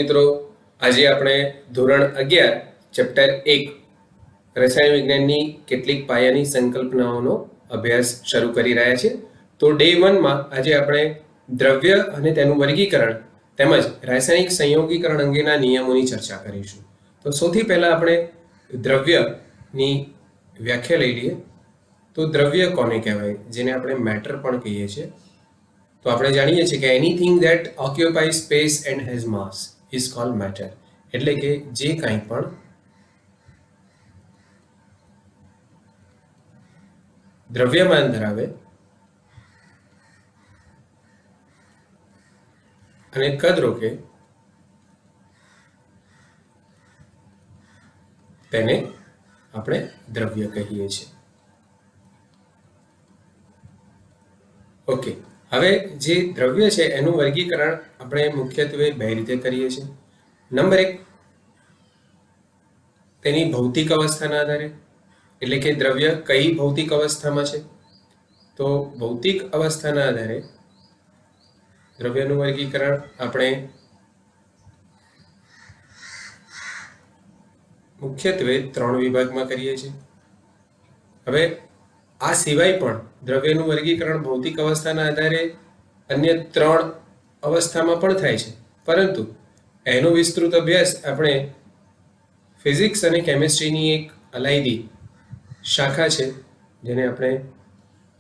મિત્રો, આજે આપણે ધોરણ 11 ચેપ્ટર 1 રસાયણ વિજ્ઞાનની કેટલીક પાયાની સંકલ્પનાઓનો અભ્યાસ શરૂ કરી રહ્યા છીએ. તો ડે 1 માં આજે આપણે દ્રવ્ય અને તેનું વર્ગીકરણ તેમજ રાસાયણિક સંયોગીકરણ અંગેના નિયમોની ચર્ચા કરીશું. તો સૌથી પહેલા આપણે દ્રવ્યની વ્યાખ્યા લઈ લઈએ. તો દ્રવ્ય કોને કહેવાય, જેને આપણે મેટર પણ કહીએ છીએ. તો આપણે જાણીએ છીએ કે anything that occupy space and has mass is called matter. એટલે કે જે કાંઈ પણ દ્રવ્યમાન ધરાવે અને કદ રોકે તેને આપણે દ્રવ્ય કહીએ છીએ. ઓકે, હવે જે દ્રવ્ય છે એનું વર્ગીકરણ આપણે મુખ્યત્વે બે રીતે કરીએ છીએ. નંબર 1, તેની ભૌતિક અવસ્થાના આધારે, એટલે કે દ્રવ્ય કઈ ભૌતિક અવસ્થામાં છે. તો ભૌતિક અવસ્થાના આધારે દ્રવ્યનું વર્ગીકરણ આપણે મુખ્યત્વે 3 વિભાગમાં કરીએ છીએ. હવે આ સિવાય પણ દ્રવ્યનું વર્ગીકરણ ભૌતિક અવસ્થાના આધારે અન્ય 3 અવસ્થામાં પણ થાય છે, પરંતુ એનો વિસ્તૃત અભ્યાસ આપણે ફિઝિક્સ અને કેમિસ્ટ્રીની એક અલાયદી શાખા છે, જેને આપણે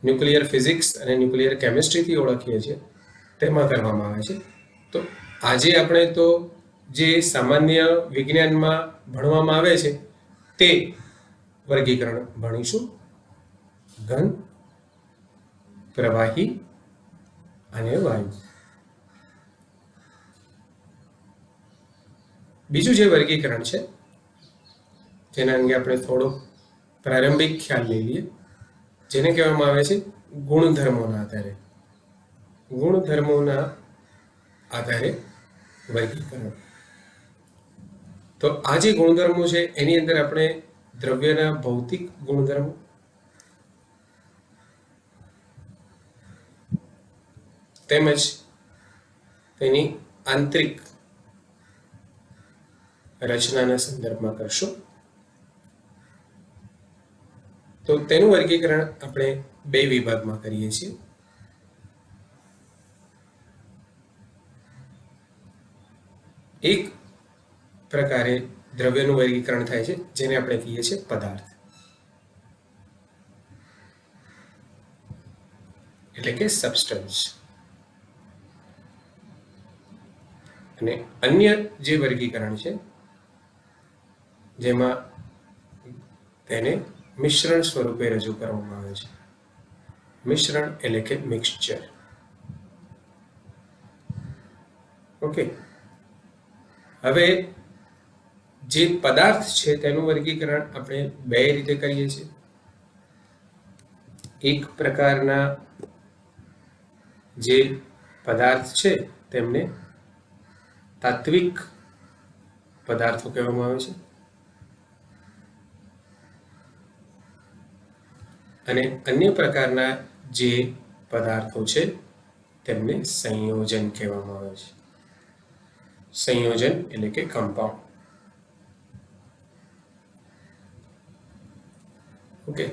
ન્યુક્લિયર ફિઝિક્સ અને ન્યુક્લિયર કેમિસ્ટ્રીથી ઓળખીએ છીએ, તેમાં કરવામાં આવે છે. તો આજે આપણે તો જે સામાન્ય વિજ્ઞાનમાં ભણવામાં આવે છે તે વર્ગીકરણ ભણીશું: ઘન, પ્રવાહી અને વાયુ. બીજું જે વર્ગીકરણ છે જેના અંગે આપણે થોડો પ્રારંભિક ખ્યાલ લઈ લઈએ, જેને કહેવામાં આવે છે ગુણધર્મોના આધારે. ગુણધર્મોના આધારે વર્ગીકરણ. તો આ જે ગુણધર્મો છે એની અંદર આપણે દ્રવ્યના ભૌતિક ગુણધર્મો, તેમજ તેની આંતરિક રચનાના સંદર્ભમાં કરશું. તો તેનું વર્ગીકરણ આપણે 2 વિભાગમાં કરીએ છીએ. એક પ્રકારે દ્રવ્યનું વર્ગીકરણ થાય છે જેને આપણે કહીએ છીએ પદાર્થ, એટલે કે સબસ્ટન્સ. અને અન્ય જે વર્ગીકરણ છે જેમાં તેને મિશ્રણ સ્વરૂપે રજૂ કરવામાં આવે છે. મિશ્રણ એટલે કે મિક્સચર. ઓકે, હવે જે પદાર્થ છે તેનું વર્ગીકરણ આપણે 2 રીતે કરીએ છીએ. એક પ્રકારના જે પદાર્થ છે તેમને તાત્વિક પદાર્થો કહેવામાં આવે છે, અને અન્ય પ્રકારના જે પદાર્થો છે તેમને સંયોજન કહેવામાં આવે છે. સંયોજન એટલે કે કમ્પાઉન્ડ. ઓકે,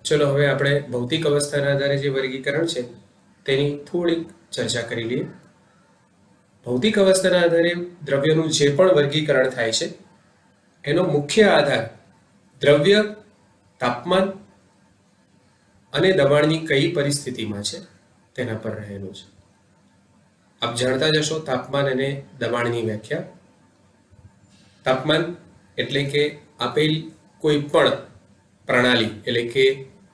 ચલો હવે આપણે ભૌતિક અવસ્થાના આધારે જે વર્ગીકરણ છે તેની થોડીક ચર્ચા કરી લઈએ. ભૌતિક અવસ્થાના આધારે દ્રવ્યનું જે પણ વર્ગીકરણ થાય છે એનો મુખ્ય આધાર દ્રવ્ય તાપમાન અને દબાણની કઈ પરિસ્થિતિમાં છે તેના પર રહેલો છે. આપ જાણતા જશો તાપમાન અને દબાણની વ્યાખ્યા. તાપમાન એટલે કે આપેલ કોઈ પણ પ્રણાલી એટલે કે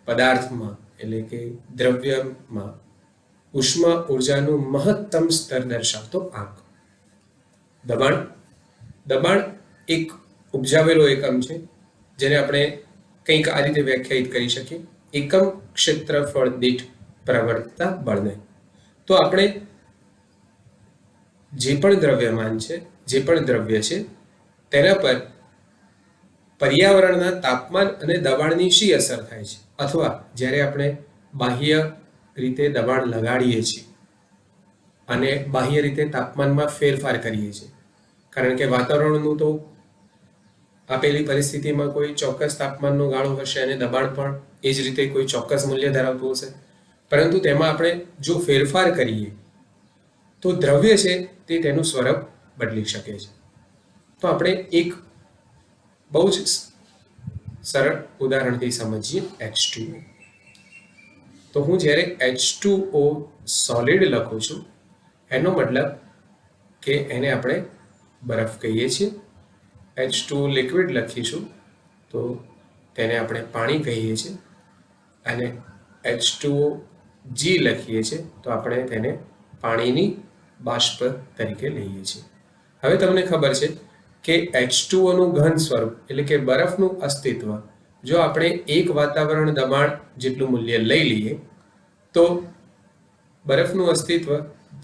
પદાર્થમાં એટલે કે દ્રવ્યમાં ઉષ્મા ઉર્જાનું મહત્તમ સ્તર દર્શાવતો આંક. દબાણ એક ઉપજાવેલો એકમ છે જેને આપણે કંઈક આ રીતે વ્યાખ્યાયિત કરી શકીએ: એકમ ક્ષેત્રફળ દીઠ પ્રવર્તતા બળને. તો આપણે જે પણ દ્રવ્યમાન છે, જે પણ દ્રવ્ય છે, તેના પર પર્યાવરણના તાપમાન અને દબાણની શી અસર થાય છે, અથવા જ્યારે આપણે બાહ્ય રીતે દબાણ લગાડીએ છીએ અને બાહ્ય રીતે તાપમાનમાં ફેરફાર કરીએ છીએ, કારણ કે વાતાવરણનું તો આપેલી પરિસ્થિતિમાં કોઈ ચોક્કસ તાપમાનનો ગાળો હશે અને દબાણ પણ એ જ રીતે કોઈ ચોક્કસ મૂલ્ય ધરાવતું હશે, પરંતુ તેમાં આપણે જો ફેરફાર કરીએ તો દ્રવ્ય છે તે તેનું સ્વરૂપ બદલી શકે છે. તો આપણે એક બહુ જ સરળ ઉદાહરણથી સમજીએ H2O. તો હું જ્યારે H2O સોલિડ લખું છું એનો મતલબ કે એને આપણે બરફ કહીએ છીએ. H2O લિક્વિડ લખીશું તો તેને આપણે પાણી કહીએ છીએ, અને H2OG લખીએ છીએ તો આપણે તેને પાણીની બાષ્પ તરીકે લઈએ છીએ. હવે તમને ખબર છે કે H2O નું ઘન સ્વરૂપ એટલે કે બરફનું અસ્તિત્વ જો આપણે એક વાતાવરણ દબાણ જેટલું મૂલ્ય લઈ લઈએ તો બરફનું અસ્તિત્વ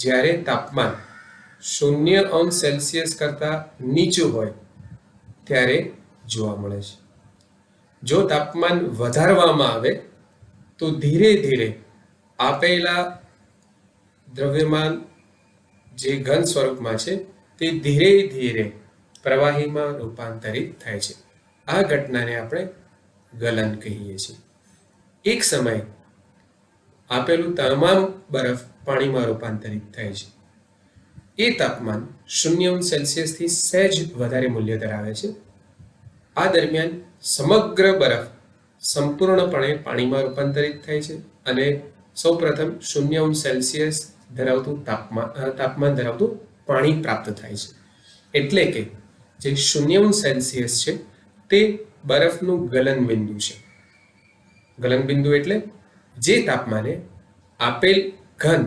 જ્યારે તાપમાન 0°C કરતાં નીચું હોય ત્યારે જોવા મળે છે. જો તાપમાન વધારવામાં આવે તો ધીરે ધીરે આપેલા દ્રવ્યમાન જે ઘન સ્વરૂપમાં છે તે ધીરે ધીરે પ્રવાહીમાં રૂપાંતરિત થાય છે. આ ઘટનાને આપણે ગલન કહીએ છીએ. એક સમયે આપેલું તમામ બરફ પાણીમાં રૂપાંતરિત થાય છે. એ તાપમાન 0°C થી સહેજ વધારે મૂલ્ય ધરાવે છે. આ દરમિયાન સમગ્ર બરફ સંપૂર્ણપણે પાણીમાં રૂપાંતરિત થાય છે અને સૌપ્રથમ 0°C ધરાવતું તાપમાન ધરાવતું પાણી પ્રાપ્ત થાય છે. એટલે કે જે 0°C છે તે બરફનું ગલન બિંદુ છે. ગલન બિંદુ એટલે જે તાપમાને આપેલ ઘન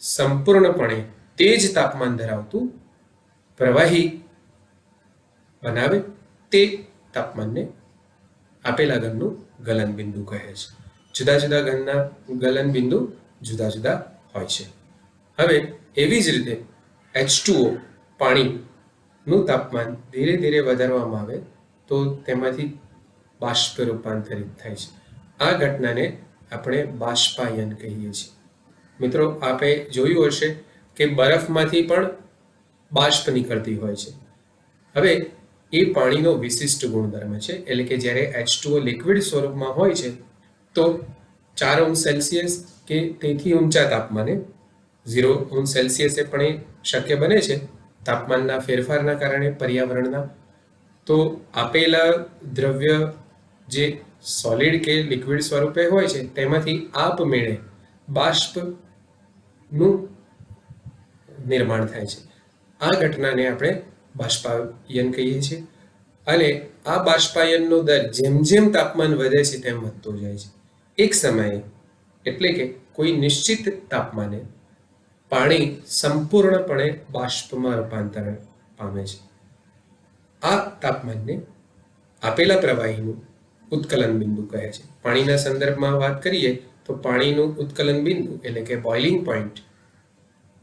સંપૂર્ણપણે તે જ તાપમાન ધરાવતું પ્રવાહી બનાવે તે તાપમાનને આપેલા ઘનનું ગલન બિંદુ કહે છે. જુદા જુદા ઘનના ગલન બિંદુ જુદા જુદા હોય છે. હવે એવી જ રીતે H2O પાણીનું તાપમાન ધીરે ધીરે વધારવામાં આવે તો તેમાંથી બાષ્પ રૂપાંતરિત થાય છે. આ ઘટનાને આપણે બાષ્પાયન કહીએ છીએ. મિત્રો, આપે જોયું હશે કે બરફમાંથી પણ બાષ્પ નીકળતી હોય છે. હવે એ પાણીનો વિશિષ્ટ ગુણધર્મ છે, એટલે કે જ્યારે H2O લિક્વિડ સ્વરૂપમાં હોય છે તો 4°C કે તેથી ઊંચા તાપમાને 0°C પણ એ શક્ય બને છે તાપમાનના ફેરફારના કારણે પર્યાવરણના. તો આપેલા દ્રવ્ય જે સોલિડ કે લિક્વિડ સ્વરૂપે હોય છે તેમાંથી આપમેળે બાષ્પનું નિર્માણ થાય છે. આ ઘટનાને આપણે બાષ્પાયન કહીએ છીએ. અને આ બાષ્પાયનનો દર જેમ જેમ તાપમાન વધે છે તેમ વધતો જાય છે. એક સમયે એટલે કે કોઈ નિશ્ચિત તાપમાને પાણી સંપૂર્ણપણે બાષ્પમાં રૂપાંતર પામે છે. આ તાપમાનને આપેલા પ્રવાહીનું ઉત્કલન બિંદુ કહે છે. પાણીના સંદર્ભમાં વાત કરીએ તો પાણીનું ઉત્કલન બિંદુ એટલે કે બોઇલિંગ પોઈન્ટ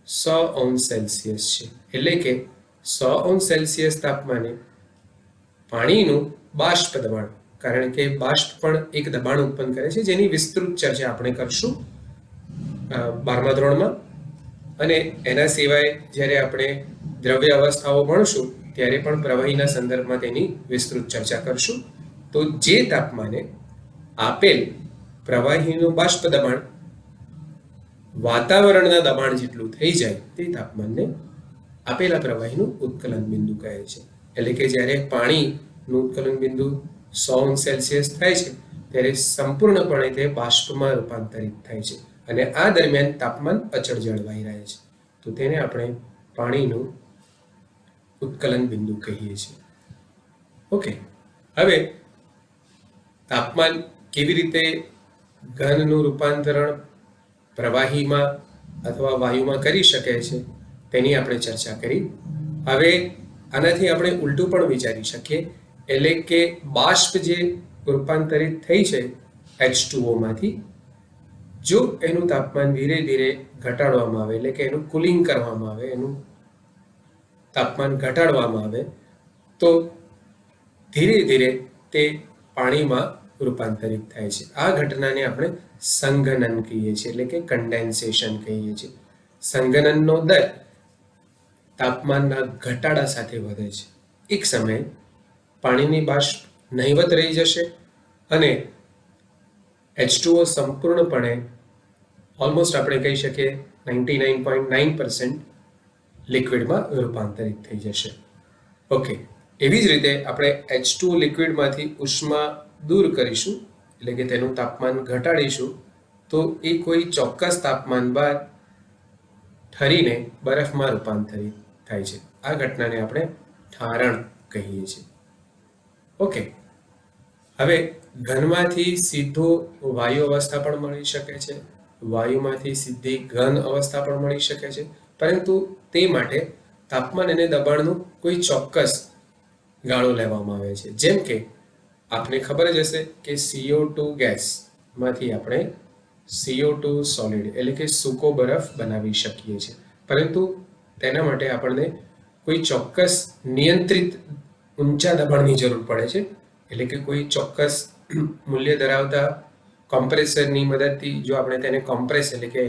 100°C છે. એટલે કે 100°C તાપમાને પાણીનું બાષ્પ દબાણ, કારણ કે બાષ્પ પણ એક દબાણ ઉત્પન્ન કરે છે જેની વિસ્તૃત ચર્ચા આપણે કરશું 12મા ધોરણમાં. અને એના સિવાય જ્યારે આપણે દ્રવ્ય અવસ્થાઓ ભણશું ત્યારે પણ પ્રવાહીના સંદર્ભમાં તેની વિસ્તૃત ચર્ચા કરશું. તો જે તાપમાને આપેલ પ્રવાહીનું બાષ્પ દબાણ વાતાવરણના દબાણ જેટલું થઈ જાય તે તાપમાનને આપેલા પ્રવાહીનું ઉત્કલન બિંદુ કહે છે. એટલે કે જ્યારે પાણીનું ઉત્કલન બિંદુ 100°C થાય છે ત્યારે સંપૂર્ણપણે તે બાષ્પમાં રૂપાંતરિત થાય છે અને આ દરમિયાન તાપમાન અચળ જળવાઈ રહે છે. તો તેને આપણે પાણીનું ઉત્કલન બિંદુ કહીએ છીએ. ઓકે, હવે તાપમાન કેવી રીતે ઘનનું રૂપાંતરણ પ્રવાહીમાં અથવા વાયુમાં કરી શકે છે તેની આપણે ચર્ચા કરી. હવે આનાથી આપણે ઉલટું પણ વિચારી શકીએ, એટલે કે બાષ્પ જે રૂપાંતરિત થઈ છે H2O માંથી, જો એનું તાપમાન ધીરે ધીરે ઘટાડવામાં આવે, એટલે કે એનું કુલિંગ કરવામાં આવે, એનું તાપમાન ઘટાડવામાં આવે તો ધીરે ધીરે તે પાણીમાં રૂપાંતરિત થાય છે. આ ઘટનાને આપણે સંઘનન કહીએ છીએ, એટલે કે કન્ડેન્સેશન કહીએ છીએ. સંઘનનનો દર તાપમાનના ઘટાડા સાથે વધે છે. એક સમયે પાણીની બાષ્પ નહિવત રહી જશે અને H2O સંપૂર્ણપણે ઓલમોસ્ટ આપણે કહી શકીએ 99.9% લિક્વિડમાં રૂપાંતરિત થઈ જશે. ઓકે, એવી જ રીતે આપણે H2O લિક્વિડમાંથી ઉષ્મા દૂર કરીશું, એટલે કે તેનું તાપમાન ઘટાડીશું, તો એ કોઈ ચોક્કસ તાપમાન બાદ ઠરીને બરફમાં રૂપાંતરિત થાય છે. આ ઘટનાને આપણે ઠારણ કહીએ છીએ. ઓકે, હવે ઘનમાંથી સીધો વાયુ અવસ્થા પણ મળી શકે છે, વાયુમાંથી સીધી ઘન અવસ્થા પણ મળી શકે છે, પરંતુ તે માટે તાપમાન અને દબાણનું કોઈ ચોક્કસ ગાળો લેવામાં આવે છે. જેમ કે આપને ખબર જ હશે કે CO2 ગેસમાંથી આપણે CO2 સોલિડ એટલે કે સૂકો બરફ બનાવી શકીએ છીએ, પરંતુ તેના માટે આપણને કોઈ ચોક્કસ નિયંત્રિત ઊંચા દબાણની જરૂર પડે છે. એટલે કે કોઈ ચોક્કસ મૂલ્ય ધરાવતા કોમ્પ્રેસરની મદદથી જો આપણે તેને કોમ્પ્રેસ એટલે કે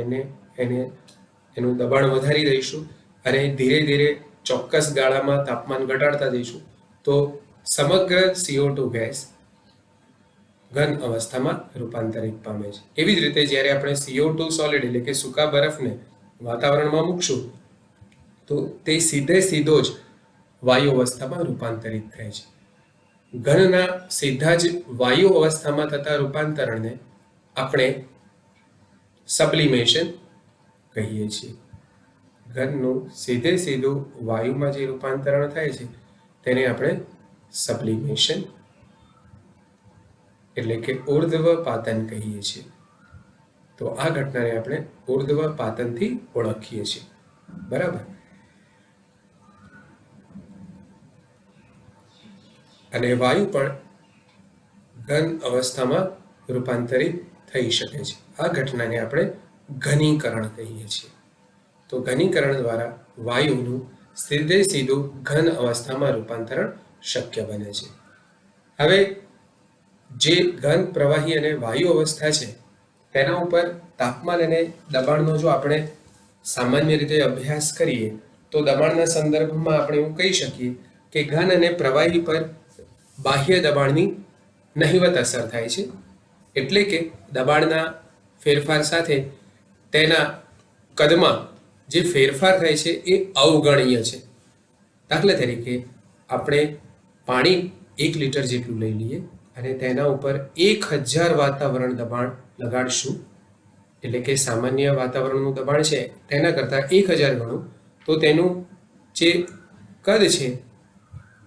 એનું દબાણ વધારી દઈશું અને ધીરે ધીરે ચોક્કસ ગાળામાં તાપમાન ઘટાડતા જઈશું, તો સમગ્ર CO2 ગેસ ઘન અવસ્થામાં રૂપાંતરિત પામે છે. એવી જ રીતે જ્યારે આપણે CO2 સોલિડ એટલે કે સૂકા બરફને વાતાવરણમાં મૂકશું, તો તે સીધો જ વાયુ અવસ્થામાં રૂપાંતરિત થાય છે. ઘનના સીધા જ વાયુ અવસ્થામાં થતા રૂપાંતરણને આપણે સબ્લિમેશન કહીએ છીએ. ઘનનું સીધું વાયુમાં જે રૂપાંતરણ થાય છે તેને આપણે સબ્લિમેશન એટલે કે ઉર્ધ્વપાતન કહીએ છીએ. તો આ ઘટનાને આપણે ઉર્ધ્વપાતનથી ઓળખીએ છીએ. બરાબર. અને વાયુ પણ ઘન અવસ્થામાં રૂપાંતરિત થઈ શકે છે. આ ઘટનાને આપણે ઘનીકરણ કહીએ છીએ. તો ઘનીકરણ દ્વારા વાયુનું સીધું ઘન અવસ્થામાં રૂપાંતરણ શક્ય બને છે. હવે જે ઘન, પ્રવાહી અને વાયુ અવસ્થા છે તેના ઉપર તાપમાન અને દબાણનો જો આપણે સામાન્ય રીતે અભ્યાસ કરીએ, તો દબાણના સંદર્ભમાં આપણે એવું કહી શકીએ કે ઘન અને પ્રવાહી પર બાહ્ય દબાણની નહિવત અસર થાય છે. એટલે કે દબાણના ફેરફાર સાથે તેના કદમાં જે ફેરફાર થાય છે એ અવગણ્ય છે. દાખલા તરીકે આપણે પાણી 1 લિટર જેટલું લઈ લઈએ અને તેના ઉપર 1000 વાતાવરણ દબાણ લગાડશું, એટલે કે સામાન્ય વાતાવરણનું દબાણ છે તેના કરતાં 1000 ગણું, તો તેનું જે કદ છે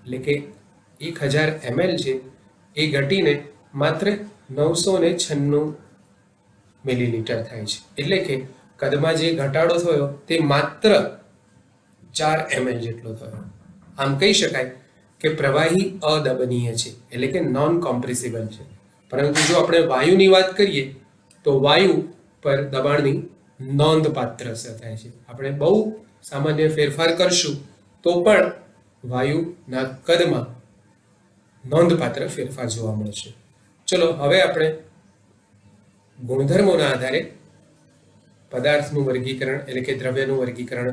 એટલે કે 1000 ml છે એ ઘટીને માત્ર 996 મિલીલીટર થાય છે. એટલે કે કદમાં જે ઘટાડો થયો તે માત્ર 4 ml જેટલો થયો. આમ કહી શકાય કે પ્રવાહી અદબનીય છે, એટલે કે નોન કોમ્પ્રેસિબલ છે. પરંતુ જો આપણે વાયુની વાત કરીએ તો વાયુ પર દબાણની નોંધપાત્ર અસર થાય છે. આપણે બહુ સામાન્ય ફેરફાર કરશું તો પણ વાયુના કદમાં નોંધપાત્ર ફેરફાર જોવા મળશે. ચલો હવે આપણે ગુણધર્મોના આધારે પદાર્થનું વર્ગીકરણ એટલે કે દ્રવ્યનું વર્ગીકરણ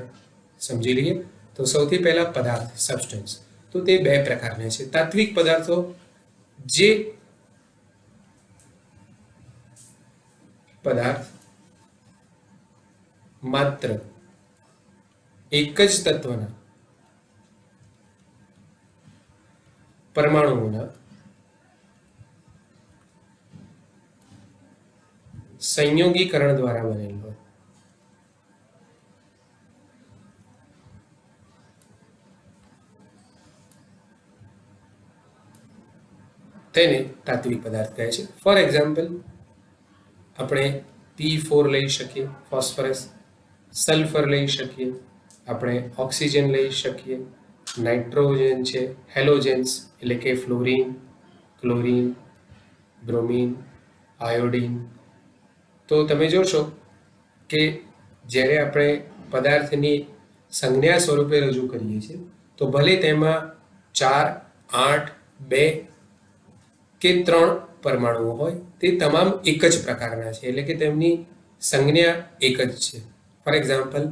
સમજી લઈએ. તો સૌથી પહેલા પદાર્થ, સબસ્ટન્સ. તો તે 2 પ્રકારના છે. તાત્વિક પદાર્થો જે પદાર્થ માત્ર એક જ તત્વના પરમાણુઓના સંયોગીકરણ દ્વારા બનેલ હોય. તેને તાત્વિક પદાર્થ કહે છે. ફોર એક્ઝામ્પલ આપણે P4 લઈ શકીએ, ફોસ્ફરસ, સલ્ફર લઈ શકીએ, આપણે ઓક્સિજન લઈ શકીએ, નાઇટ્રોજન છે, હેલોજન્સ એટલે કે ફ્લોરિન, ક્લોરિન, બ્રોમિન, આયોડિન. તો તમે જોશો કે જ્યારે આપણે પદાર્થની સંજ્ઞા સ્વરૂપે રજૂ કરીએ છીએ તો ભલે તેમાં 4, 8, 2 કે 3 પરમાણુઓ હોય, તે તમામ એક જ પ્રકારના છે, એટલે કે તેમની સંજ્ઞા એક જ છે. ફોર એક્ઝામ્પલ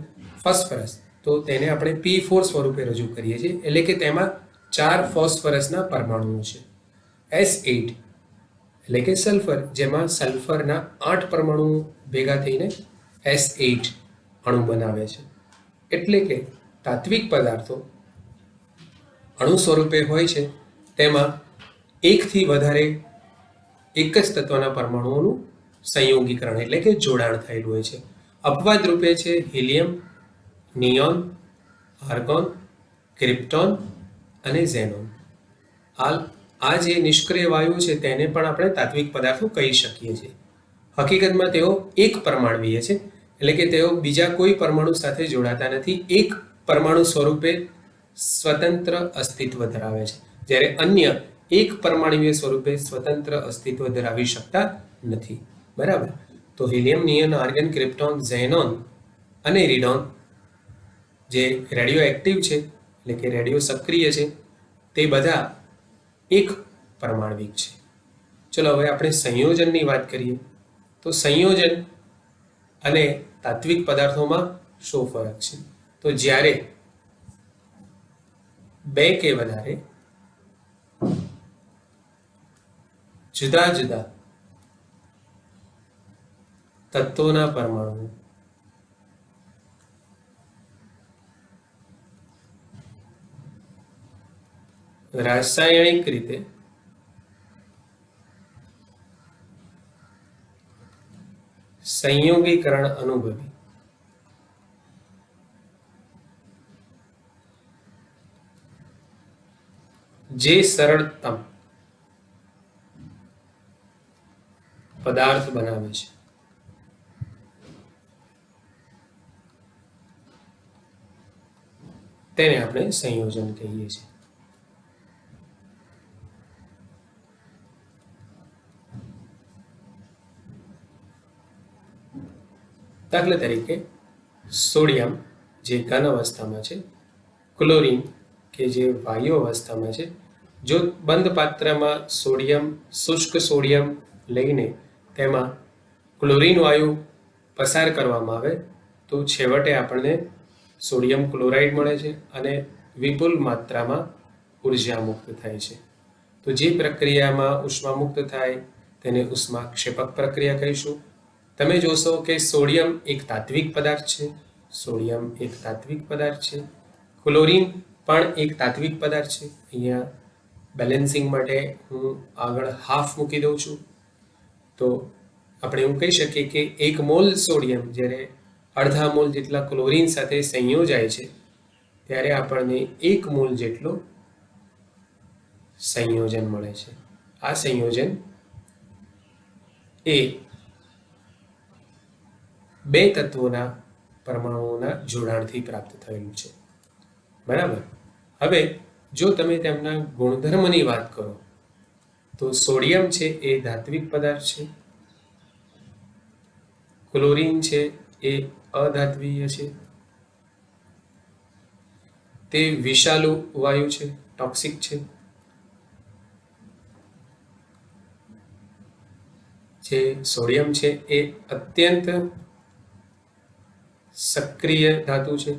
ફોસ્ફરસ તો તેને આપણે P4 સ્વરૂપે રજૂ કરીએ છીએ, એટલે કે તેમાં 4 ફોસ્ફરસના પરમાણુઓ છે. S8 એટલે કે સલ્ફર, જેમાં સલ્ફરના 8 પરમાણુઓ ભેગા થઈને S8 અણુ બનાવે છે. એટલે કે તાત્વિક પદાર્થો અણુ સ્વરૂપે હોય છે તેમાં એકથી વધારે એક જ તત્વના પરમાણુઓનું સંયોગીકરણ એટલે કે જોડાણ થયેલું હોય છે. અપવાદ રૂપે છે હિલિયમ, નિયોન, આર્ગોન, ક્રિપ્ટોન અને ઝેનોન. આ જે નિષ્ક્રિય વાયુ છે તેને પણ આપણે તાત્વિક પદાર્થો કહી શકીએ છીએ. હકીકતમાં તેઓ એક પરમાણુવીય છે, એટલે કે તેઓ બીજા કોઈ પરમાણુ સાથે જોડાતા નથી, એક પરમાણુ સ્વરૂપે સ્વતંત્ર અસ્તિત્વ ધરાવે છે, જ્યારે અન્ય એક પરમાણુવીય સ્વરૂપે સ્વતંત્ર અસ્તિત્વ ધરાવી શકતા નથી. બરાબર. તો helium, neon, argon, krypton, xenon અને રેડિયોન જે રેડિયો એક્ટિવ છે એટલે કે રેડિયો સક્રિય છે તે બધા એક પરમાણવિક છે. ચલો હવે આપણે સંયોજનની વાત કરીએ. તો સંયોજન અને તાત્વિક પદાર્થોમાં શું ફરક છે? તો જ્યારે બે કે વધારે જુદા જુદા તત્વોના પરમાણુ રાસાયણિક રીતે સંયોગીકરણ અનુભવી જે સરળતમ પદાર્થ બનાવે છે તેને આપણે સંયોજન કહીએ છીએ. દાખલા તરીકે સોડિયમ જે ઘન અવસ્થામાં છે, ક્લોરીન કે જે વાયુ અવસ્થામાં છે. જો બંધ પાત્રમાં સોડિયમ, શુષ્ક સોડિયમ લઈને તેમાં ક્લોરીન વાયુ પસાર કરવામાં આવે તો છેવટે આપણને સોડિયમ ક્લોરાઇડ મળે છે અને વિપુલ માત્રામાં ઉર્જા મુક્ત થાય છે. તો જે પ્રક્રિયામાં ઉષ્મા મુક્ત થાય તેને ઉષ્માક્ષેપક પ્રક્રિયા કહીશું. તમે જોશો કે સોડિયમ એક તાત્વિક પદાર્થ છે, સોડિયમ એક તાત્વિક પદાર્થ છે, ક્લોરીન પણ એક તાત્વિક પદાર્થ છે. અહીંયા બેલેન્સિંગ માટે હું આગળ હાફ મૂકી દઉં છું. તો આપણે એવું કહી શકીએ કે 1 મોલ સોડિયમ જ્યારે અડધા મોલ જેટલા ક્લોરીન સાથે સંયોજાય છે ત્યારે આપણને 1 મોલ જેટલો સંયોજન મળે છે. આ સંયોજન એ બે તત્વોના પરમાણુઓના જોડાણથી પ્રાપ્ત થયેલું છે. બરાબર. હવે જો તમે તેમના ગુણધર્મની વાત કરો તો સોડિયમ છે એ ધાત્વિક પદાર્થ છે, ક્લોરીન છે એ અધાત્વીય છે, તે વિષાલુ વાયુ છે, ટોક્સિક છે. જે સોડિયમ છે એ અત્યંત સક્રિય ધાતુ છે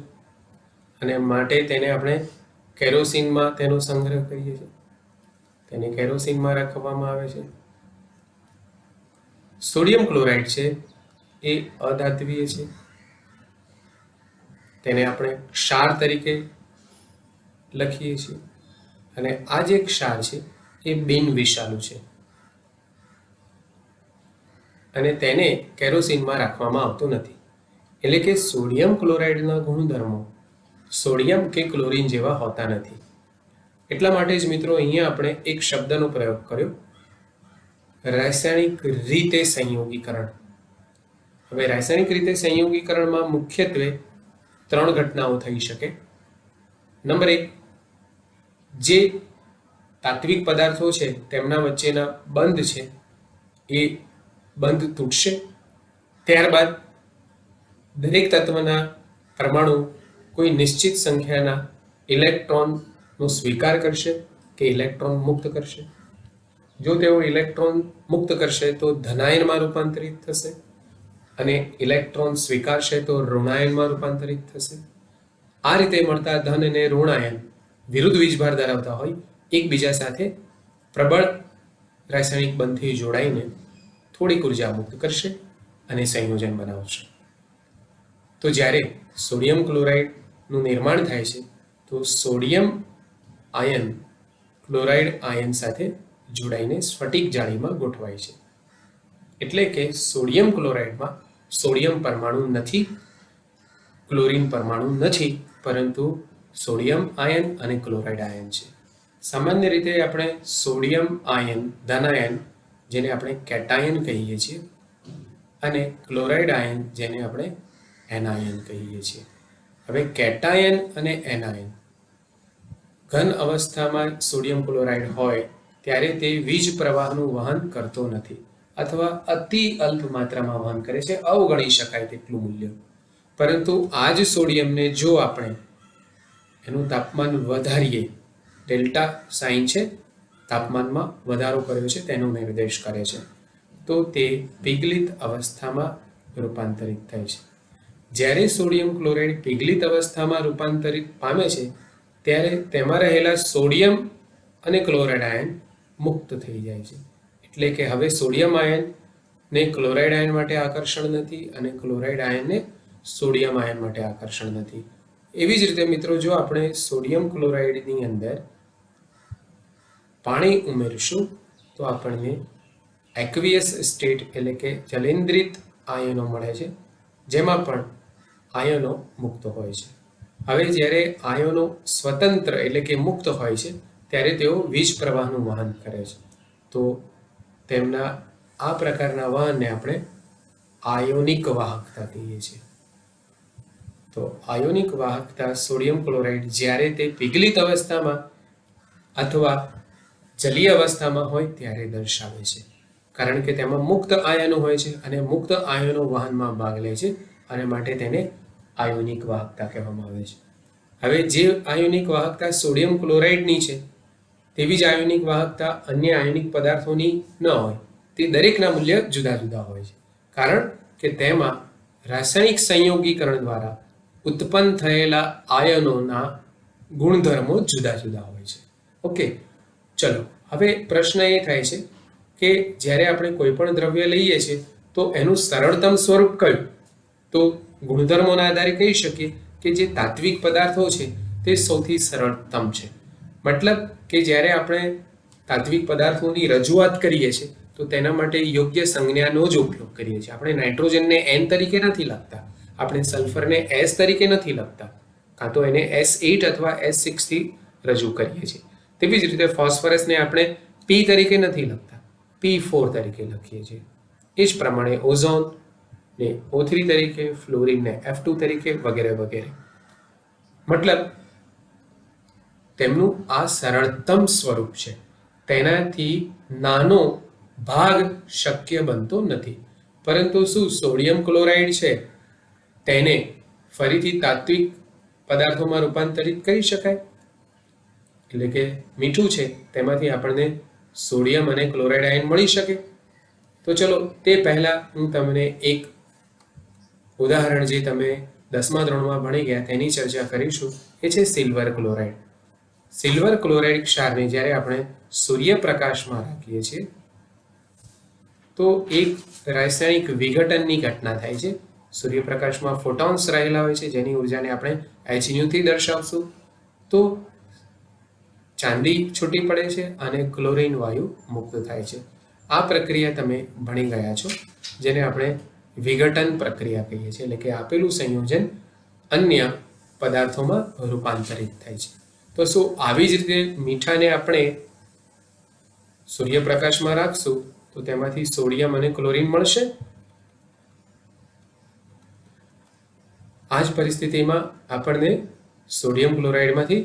અને માટે તેને આપણે કેરોસીનમાં તેનો સંગ્રહ કરીએ છીએ, તેને કેરોસીનમાં રાખવામાં આવે છે. સોડિયમ ક્લોરાઇડ છે એ અધાત્વીય છે, તેને આપણે ક્ષાર તરીકે લખીએ છીએ અને આ જે ક્ષાર છે એ બિન વિષાલુ છે અને તેને કેરોસીનમાં રાખવામાં આવતું નથી. એટલે કે સોડિયમ ક્લોરાઇડના ગુણધર્મો સોડિયમ કે ક્લોરીન જેવા હોતા નથી. એટલા માટે જ મિત્રો અહીંયા આપણે એક શબ્દનો પ્રયોગ કર્યો, રાસાયણિક રીતે સંયોગીકરણ. હવે રાસાયણિક રીતે સંયોગીકરણમાં મુખ્યત્વે 3 ઘટનાઓ થઈ શકે. નંબર 1, જે તાત્વિક પદાર્થો છે તેમના વચ્ચેના બંધ છે એ બંધ તૂટશે. ત્યારબાદ દરેક તત્વના પરમાણુ કોઈ નિશ્ચિત સંખ્યાના ઇલેક્ટ્રોનનો સ્વીકાર કરશે કે ઇલેક્ટ્રોન મુક્ત કરશે. જો તેઓ ઇલેક્ટ્રોન મુક્ત કરશે તો ધનાયનમાં રૂપાંતરિત થશે અને ઇલેક્ટ્રોન સ્વીકારશે તો ઋણાયનમાં રૂપાંતરિત થશે. આ રીતે મળતા ધન અને ઋણ આયન વિરુદ્ધ વીજભાર ધરાવતા હોય એકબીજા સાથે પ્રબળ રાસાયણિક બંધથી જોડાઈને થોડીક ઉર્જા મુક્ત કરશે અને સંયોજન બનાવશે. તો જ્યારે સોડિયમ ક્લોરાઇડનું નિર્માણ થાય છે તો સોડિયમ આયન ક્લોરાઇડ આયન સાથે જોડાઈને સ્ફટિક જાળીમાં ગોઠવાય છે. એટલે કે સોડિયમ ક્લોરાઇડમાં સોડિયમ પરમાણુ નથી, ક્લોરીન પરમાણુ નથી, પરંતુ સોડિયમ આયન અને ક્લોરાઇડ આયન છે. સામાન્ય રીતે આપણે સોડિયમ આયન ધનાયન જેને આપણે કેટાયન કહીએ છીએ અને ક્લોરાઇડ આયન જેને આપણે એનાયન કહીએ છીએ. હવે કેટાયન અને એનાયન ઘન અવસ્થામાં સોડિયમ ક્લોરાઇડ હોય ત્યારે તે વીજ પ્રવાહનું વહન કરતો નથી અથવા અતિ અલ્પ માત્રામાં વહન કરે છે, અવગણી શકાય તેટલું મૂલ્ય. પરંતુ આ જ સોડિયમને જો આપણે એનું તાપમાન વધારીએ, ડેલ્ટા સાઇન છે, તાપમાનમાં વધારો કર્યો છે તેનો નિર્દેશ કરે છે, તો તે પીગલિત અવસ્થામાં રૂપાંતરિત થાય છે. જ્યારે સોડિયમ ક્લોરાઇડ પીગલિત અવસ્થામાં રૂપાંતરિત પામે છે ત્યારે તેમાં રહેલા સોડિયમ અને ક્લોરાઇડ આયન મુક્ત થઈ જાય છે. એટલે કે હવે સોડિયમ આયનને ક્લોરાઇડ આયન માટે આકર્ષણ નથી અને ક્લોરાઇડ આયનને સોડિયમ આયન માટે આકર્ષણ નથી. એવી જ રીતે મિત્રો જો આપણે સોડિયમ ક્લોરાઇડની અંદર પાણી ઉમેરશું તો આપણને એક્વિયસ સ્ટેટ એટલે કે જલેન્દ્રિત આયનો મળે છે, જેમાં પણ આયનો મુક્ત હોય છે. હવે જ્યારે આયનો સ્વતંત્ર એટલે કે મુક્ત હોય છે ત્યારે તેઓ વીજ પ્રવાહનું વહન કરે છે. તો તેમના આ પ્રકારના વહનને આપણે આયોનિક વાહકતા કહીએ છીએ. તો આયોનિક વાહકતા સોડિયમ ક્લોરાઇડ જ્યારે તે પીગલિત અવસ્થામાં અથવા જલીય અવસ્થામાં હોય ત્યારે દર્શાવે છે, કારણ કે તેમાં મુક્ત આયનો હોય છે અને મુક્ત આયનો વહનમાં ભાગ લે છે અને માટે તેને આયોનિક વાહકતા કહેવામાં આવે છે. હવે જે આયોનિક વાહકતા સોડિયમ ક્લોરાઇડની છે તેવી જ આયોનિક વાહકતા અન્ય આયોનિક પદાર્થોની ન હોય, તે દરેકના મૂલ્ય જુદા જુદા હોય છે, કારણ કે તેમાં રાસાયણિક સંયોગીકરણ દ્વારા ઉત્પન્ન થયેલા આયનોના ગુણધર્મો જુદા જુદા હોય છે. ઓકે, ચલો હવે પ્રશ્ન એ થાય છે કે જ્યારે આપણે કોઈ પણ દ્રવ્ય લઈએ છીએ તો એનું સરળતમ સ્વરૂપ કયું? તો ગુણધર્મોના આધારે કહી શકીએ કે જે તાત્વિક પદાર્થો છે તે સૌથી સરળતમ છે. મતલબ કે જ્યારે આપણે તાત્વિક પદાર્થોની રજૂઆત કરીએ છીએ તો તેના માટે યોગ્ય સંજ્ઞાનો જ ઉપયોગ કરીએ છીએ. આપણે નાઇટ્રોજનને N તરીકે નથી લખતા, આપણે સલ્ફરને S તરીકે નથી લખતા, કાં તો એને S8 અથવા S6 થી રજૂ કરીએ છીએ. તેવી જ રીતે ફોસ્ફરસને આપણે P તરીકે નથી લખતા, P4 તરીકે લખીએ છીએ. એ જ પ્રમાણે ઓઝોનને O3 તરીકે, ફ્લોરિનને F2 તરીકે વગેરે વગેરે. મતલબ તેમનું આ સરળતમ સ્વરૂપ છે, તેનાથી નાનો ભાગ શક્ય બનતો નથી. પરંતુ શું સોડિયમ ક્લોરાઇડ છે તેને ફરીથી તાત્વિક પદાર્થોમાં રૂપાંતરિત કરી શકાય? એટલે કે મીઠું છે તેમાંથી આપણને સોડિયમ અને ક્લોરાઇડ આયન મળી શકે? તો ચલો તે પહેલા હું તમને એક ઉદાહરણ જે તમે 10મા ધોરણમાં ભણી ગયા તેની ચર્ચા કરીશું. એ છે સિલ્વર ક્લોરાઇડ. સિલ્વર ક્લોરાઇડ ક્ષારને જ્યારે આપણે સૂર્યપ્રકાશમાં રાખીએ છીએ તો એક રાસાયણિક વિઘટનની ઘટના થાય છે. સૂર્યપ્રકાશમાં ફોટોન્સ રહેલા હોય છે જેની ઉર્જાને આપણે Hν થી દર્શાવશું. તો ચાંદી છૂટી પડે છે અને ક્લોરીન વાયુ મુક્ત થાય છે. આ પ્રક્રિયા તમે ભણી ગયા છો, જેને આપણે વિઘટન પ્રક્રિયા કહીએ છીએ. એટલે કે આપેલું સંયોજન અન્ય પદાર્થોમાં રૂપાંતરિત થાય છે. તો શું આવી જ રીતે મીઠાને આપણે સૂર્યપ્રકાશમાં રાખશું તો તેમાંથી સોડિયમ અને ક્લોરીન મળશે? આ જ પરિસ્થિતિમાં આપણને સોડિયમ ક્લોરાઇડમાંથી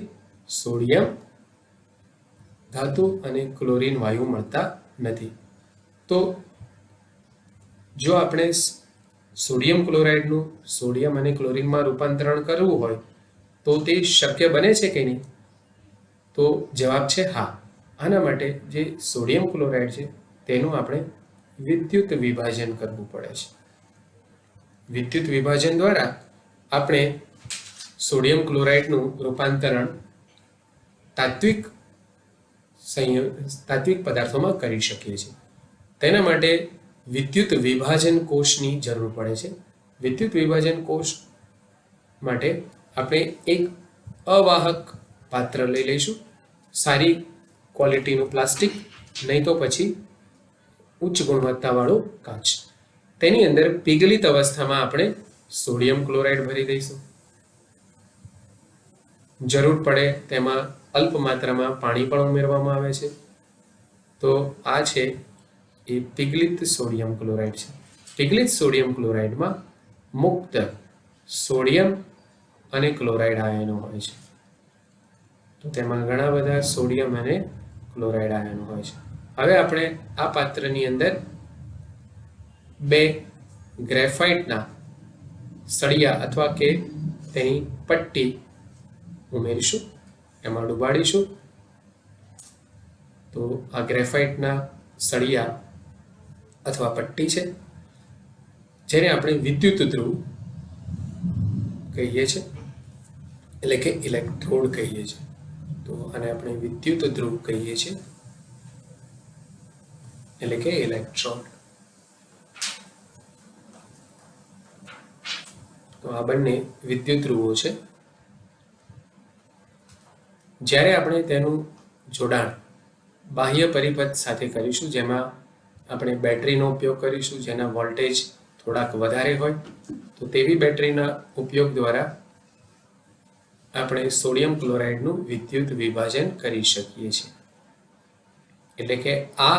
સોડિયમ ધાતુ અને ક્લોરીન વાયુ મળતા નથી. તો જો આપણે સોડિયમ ક્લોરાઇડનું સોડિયમ અને ક્લોરીનમાં રૂપાંતરણ કરવું હોય તો તે શક્ય બને છે કે નહીં? તો જવાબ છે હા. આના માટે જે સોડિયમ ક્લોરાઇડ છે તેનું આપણે વિદ્યુત વિભાજન કરવું પડે છે. વિદ્યુત વિભાજન દ્વારા આપણે સોડિયમ ક્લોરાઇડનું રૂપાંતરણ તાત્વિક તાત્વિક પદાર્થોમાં કરી શકીએ છીએ. તેના માટે વિદ્યુત વિભાજન કોષની જરૂર પડે છે. વિદ્યુત વિભાજન કોષ માટે આપણે એક અવાહક પાત્ર લઈ લઈશું, સારી ક્વોલિટીનું પ્લાસ્ટિક, નહીં તો પછી ઉચ્ચ ગુણવત્તાવાળું કાચ. તેની અંદર પીગલિત અવસ્થામાં આપણે સોડિયમ ક્લોરાઇડ ભરી દઈશું. જરૂર પડે તેમાં અલ્પ માત્રામાં પાણી પણ ઉમેરવામાં આવે છે. તો આ છે એ પીગલિત સોડિયમ ક્લોરાઇડ છે. પીગલિત સોડિયમ ક્લોરાઇડમાં મુક્ત સોડિયમ અને ક્લોરાઇડ આયનો હોય છે. તો તેમાં ઘણા બધા સોડિયમ અને ક્લોરાઇડ આયનો હોય છે. હવે આપણે આ પાત્રની અંદર 2 ગ્રેફાઇટના સળિયા અથવા કે તેની પટ્ટી ઉમેરીશું, એમાં ડુબાડીશું. તો આ ગ્રેફાઇટના સળિયા અથવા પટ્ટી છે, જેને આપણે વિદ્યુત ધ્રુવ કહીએ છીએ, એટલે કે ઇલેક્ટ્રોડ કહીએ છીએ. તો આને આપણે વિદ્યુત ધ્રુવ કહીએ છીએ, એટલે કે ઇલેક્ટ્રોડ. તો આ બંને વિદ્યુત ધ્રુવો છે. જ્યારે આપણે તેનું જોડાણ બાહ્ય પરિપથ સાથે કરીશું, જેમાં આપણે બેટરીનો ઉપયોગ કરીશું, જેના વોલ્ટેજ થોડાક વધારે હોય, તો તેવી બેટરીના ઉપયોગ દ્વારા આપણે સોડિયમ ક્લોરાઇડનું વિદ્યુત વિભાજન કરી શકીએ છીએ. એટલે કે આ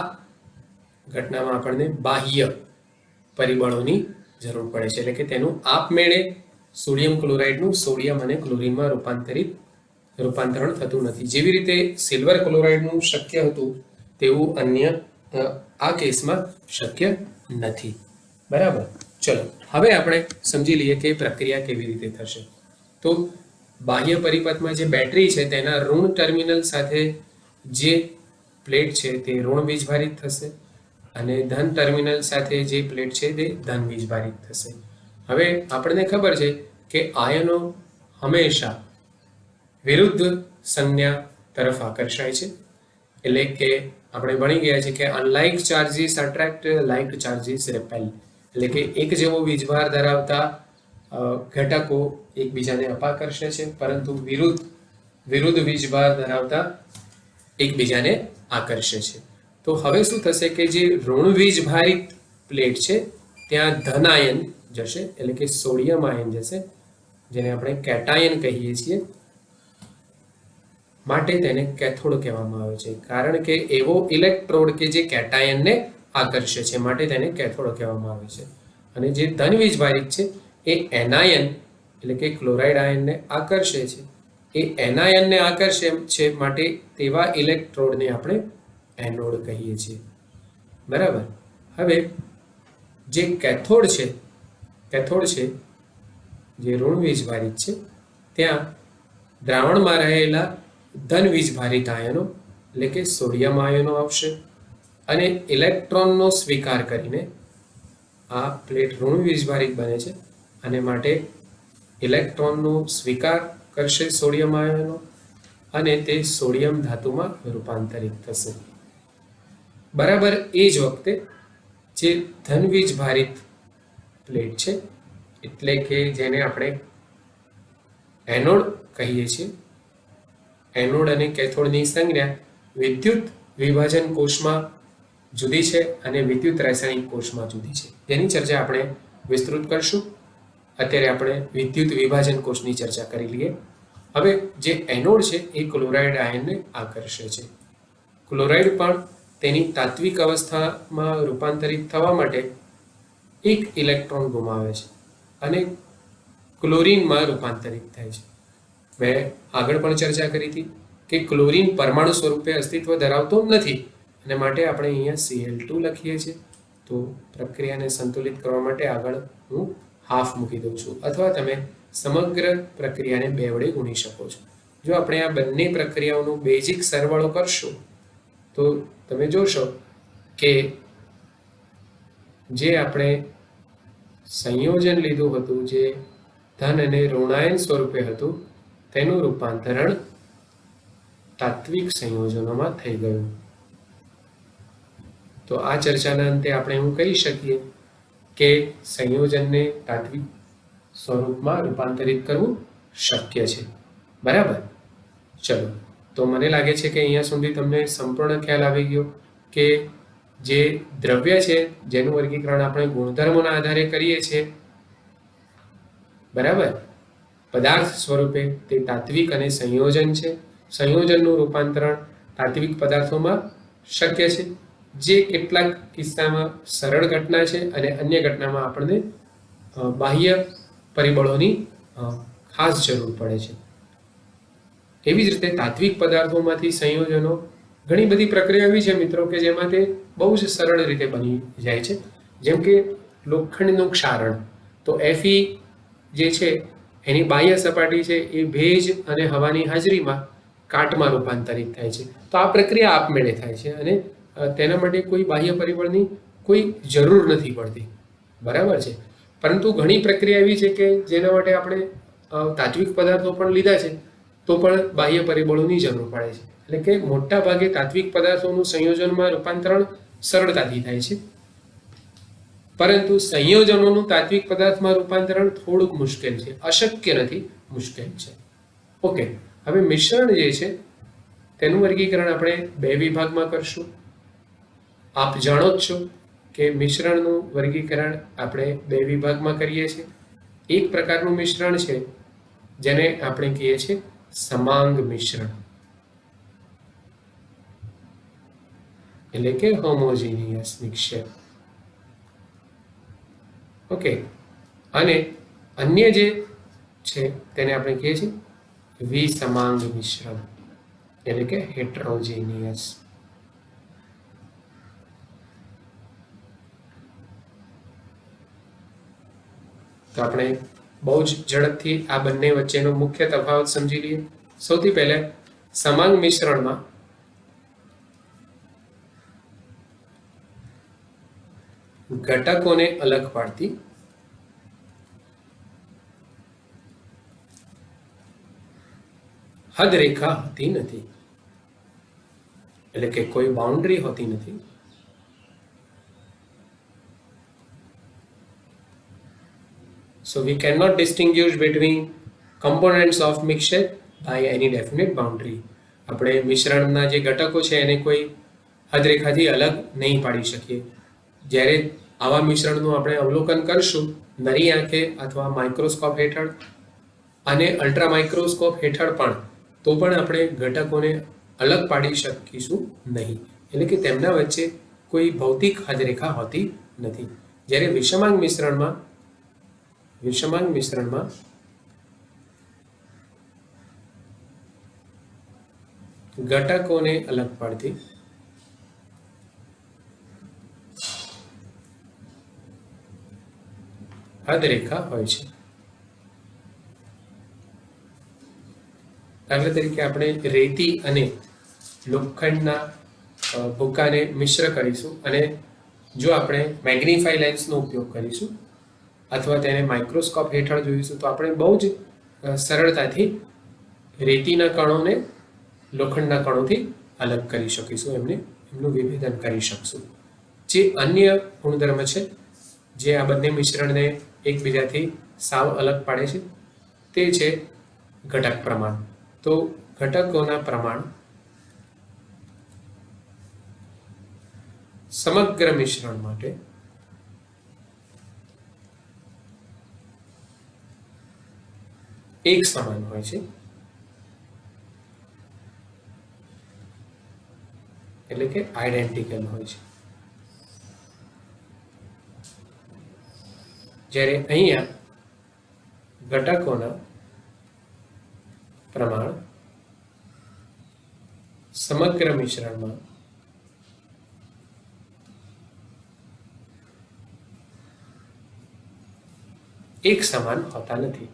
ઘટનામાં આપણને બાહ્ય પરિબળોની જરૂર પડે છે. એટલે કે તેનું આપમેળે સોડિયમ ક્લોરાઇડનું સોડિયમ અને ક્લોરીનમાં રૂપાંતરણ થતું નથી. જેવી રીતે સિલ્વર ક્લોરાઇડનું શક્ય હતું, તેવું અન્ય આ કેસમાં શક્ય નથી. બરાબર. ચલો હવે આપણે સમજી લઈએ કે પ્રક્રિયા કેવી રીતે થશે. તો બાહ્ય પરિપથમાં જે બેટરી છે તેના ઋણ ટર્મિનલ સાથે જે પ્લેટ છે તે ઋણ વીજભારિત થશે, અને ધન ટર્મિનલ સાથે જે પ્લેટ છે તે ધન વીજભારિત થશે. હવે આપણને ખબર છે કે આયનો હંમેશા વિરુદ્ધ સંજ્ઞા તરફ આકર્ષાય છે. એટલે કે આપણે ભણી ગયા છે કે unlike charges attract, like charges repel. એટલે કે એક જેવો વીજભાર ધરાવતા ઘટકો એકબીજાને અપાકર્ષે છે, પરંતુ વિરુદ્ધ વીજભાર ધરાવતા એકબીજાને આકર્ષે છે. તો હવે શું થશે કે જે ઋણ વીજભારિત પ્લેટ છે ત્યાં ધન આયન જશે, એટલે કે સોડિયમ આયન જશે, જેને આપણે કેટાયન કહીએ છીએ. માટે તેને કેથોડ કહેવામાં આવે છે, કારણ કે એવો ઇલેક્ટ્રોડ કે જે કેટાયનને આકર્ષે છે, માટે તેને કેથોડ કહેવામાં આવે છે. અને જે ધન વીજભારિત છે એ એનાયન, એટલે કે ક્લોરાઇડ આયનને આકર્ષે છે. એ એનાયનને આકર્ષે છે, માટે તેવા ઇલેક્ટ્રોડને આપણે એનોડ કહીએ છીએ. બરાબર. હવે જે કેથોડ છે જે ઋણ વીજભારિત છે, ત્યાં દ્રાવણમાં રહેલા ધન વીજભારિત આયનો, એટલે કે સોડિયમ આયનો આવશે, અને ઇલેક્ટ્રોનનો સ્વીકાર કરીને આ પ્લેટ ઋણ વીજભારિત બને છે, અને માટે ઇલેક્ટ્રોનનો સ્વીકાર કરશે સોડિયમ આયનો, અને તે સોડિયમ ધાતુમાં રૂપાંતરિત થશે. બરાબર એ જ વખતે જે ધન વીજભારિત પ્લેટ છે, એટલે કે જેને આપણે એનોડ કહીએ છીએ, એનોડ અને કેથોડની સંજ્ઞા વિદ્યુત વિભાજન કોષમાં જુદી છે અને વિદ્યુત રાસાયણિક કોષમાં જુદી છે, જેની ચર્ચા આપણે વિસ્તૃત કરશું. અત્યારે આપણે વિદ્યુત વિભાજન કોષની ચર્ચા કરી લઈએ. હવે જે એનોડ છે એ ક્લોરાઇડ આયનને આકર્ષે છે. ક્લોરાઇડ પણ તેની તાત્વિક અવસ્થામાં રૂપાંતરિત થવા માટે એક ઇલેક્ટ્રોન ગુમાવે છે અને ક્લોરીનમાં રૂપાંતરિત થાય છે. મેં આગળ પણ ચર્ચા કરી હતી કે ક્લોરીન પરમાણુ સ્વરૂપે અસ્તિત્વ ધરાવતો નથી, અને માટે આપણે અહીંયા Cl2 લખીએ છીએ. તો પ્રક્રિયાને સંતુલિત કરવા માટે આગળ હું હાફ મૂકી દઉં છું, અથવા તમે સમગ્ર પ્રક્રિયાને 2 વડે ગુણી શકો છો. જો આપણે આ બંને પ્રક્રિયાઓનો બેઝિક સરવાળો કરશું તો તમે જોશો કે જે આપણે સંયોજન લીધું હતું, જે ધન અને ઋણાયન સ્વરૂપે હતું તેનું રૂપાંતરણ તાત્વિક સંયોજનોમાં થઈ ગયું. તો આ ચર્ચાના અંતે આપણે એવું કહી શકીએ કે સંયોજનને તાત્વિક સ્વરૂપમાં રૂપાંતરિત કરવું શક્ય છે. બરાબર. ચલો, તો મને લાગે છે કે અહીંયા સુધી તમને સંપૂર્ણ ખ્યાલ આવી ગયો કે જે દ્રવ્ય છે જેનું વર્ગીકરણ આપણે ગુણધર્મોના આધારે કરીએ છીએ, બરાબર, પદાર્થ સ્વરૂપે તે તાત્વિક અને સંયોજન છે. સંયોજનનું રૂપાંતરણ તાત્વિક પદાર્થોમાં શક્ય છે, જે કેટલાક કિસ્સામાં સરળ ઘટના છે અને અન્ય ઘટનામાં આપણને બાહ્ય પરિબળોની ખાસ જરૂર પડે છે. એવી જ રીતે તાત્વિક પદાર્થોમાંથી સંયોજનો ઘણી બધી પ્રક્રિયા એવી છે મિત્રો કે જેમાં તે બહુ જ સરળ રીતે બની જાય છે. જેમ કે લોખંડનું ક્ષારણ, તો Fe જે છે એની બાહ્ય સપાટી છે એ ભેજ અને હવાની હાજરીમાં કાટમાં રૂપાંતરિત થાય છે. તો આ પ્રક્રિયા આપમેળે થાય છે અને તેના માટે કોઈ બાહ્ય પરિબળની કોઈ જરૂર નથી પડતી, બરાબર છે. પરંતુ ઘણી પ્રક્રિયા એવી છે કે જેના માટે આપણે તાત્વિક પદાર્થો પણ લીધા છે તો પણ બાહ્ય પરિબળોની જરૂર પડે છે. એટલે કે મોટા ભાગે તાત્વિક પદાર્થોનું સંયોજનમાં રૂપાંતરણ સરળતાથી થાય છે, પરંતુ સંયોજનોનું તાત્વિક પદાર્થમાં રૂપાંતરણ થોડુંક મુશ્કેલ છે. અશક્ય નથી, મુશ્કેલ છે. ઓકે, હવે મિશ્રણ જે છે તેનું વર્ગીકરણ આપણે બે વિભાગમાં કરશું. આપ જાણો જ છો કે મિશ્રણનું વર્ગીકરણ આપણે બે વિભાગમાં કરીએ છીએ. એક પ્રકારનું મિશ્રણ છે જેને આપણે કહીએ છીએ સમાંગ મિશ્રણ, એટલે કે હોમોજીનિયસ મિક્સચર. ઓકે, અને અન્ય જે છે તેને આપણે કહીએ છીએ વિસમાંગ મિશ્રણ, એટલે કે હેટરોજીનિયસ. તો આપણે બહુ જ ઝડપથી આ બંને વચ્ચેનો મુખ્ય તફાવત સમજી લઈએ. સૌથી પહેલા સમાંગ મિશ્રણમાં ઘટકોને અલગ પાડતી હદરેખા હોતી નથી, એટલે કે કોઈ બાઉન્ડ્રી હોતી નથી. So we cannot distinguish between components of mixture by any definite boundary. આપણે મિશ્રણના જે ઘટકો છે એને કોઈ હદરેખાથી અલગ નહીં પાડી શકીએ. જ્યારે આવા મિશ્રણનું આપણે અવલોકન કરશું નરી આંખે અથવા માઇક્રોસ્કોપ હેઠળ અને અલ્ટ્રા માઇક્રોસ્કોપ હેઠળ પણ, તો પણ આપણે ઘટકોને અલગ પાડી શકીશું નહીં. એટલે કે તેમના વચ્ચે કોઈ ભૌતિક હદરેખા હોતી નથી. જ્યારે વિષમાંગ મિશ્રણમાં ઘટકોને અલગ પાડતી હદરેખા હોય છે. દાખલા તરીકે આપણે રેતી અને લોખંડના ભૂકાને મિશ્ર કરીશું અને જો આપણે મેગ્નીફાઈ લેન્સનો ઉપયોગ કરીશું અથવા તેને માઇક્રોસ્કોપ હેઠળ જોઈશું તો આપણે બહુ જ સરળતાથી રેતીના કણોને લોખંડના કણોથી અલગ કરી શકીશું, એમનું વિભેદન કરી શકશું. જે અન્ય ગુણધર્મ છે જે આ બંને મિશ્રણને એકબીજાથી સાવ અલગ પાડે છે તે છે ઘટક પ્રમાણ. તો ઘટકોના પ્રમાણ સમગ્ર મિશ્રણ માટે એક સમાન હોય છે, એટલે કે આઈડેન્ટિકલ હોય છે. જ્યારે અહીંયા ઘટકોના પ્રમાણ સમગ્ર મિશ્રણમાં એક સમાન હોતા નથી.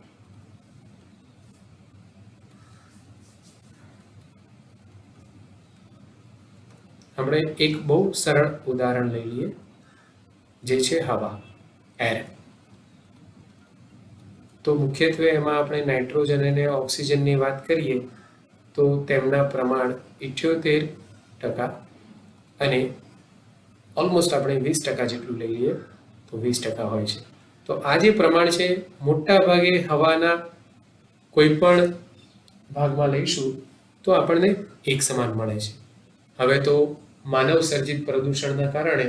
આપણે એક બહુ સરળ ઉદાહરણ લઈ લઈએ જે છે હવા, એર. તો મુખ્યત્વે એમાં આપણે નાઇટ્રોજન અને ઓક્સિજનની વાત કરીએ તો તેમના પ્રમાણ 78% અને ઓલમોસ્ટ આપણે 20% જેટલું લઈ લઈએ તો 20% હોય છે. તો આ જે પ્રમાણ છે મોટા ભાગે હવાના કોઈ પણ ભાગમાં લઈશું તો આપણને એક સમાન મળે છે. હવે તો માનવ સર્જિત પ્રદૂષણના કારણે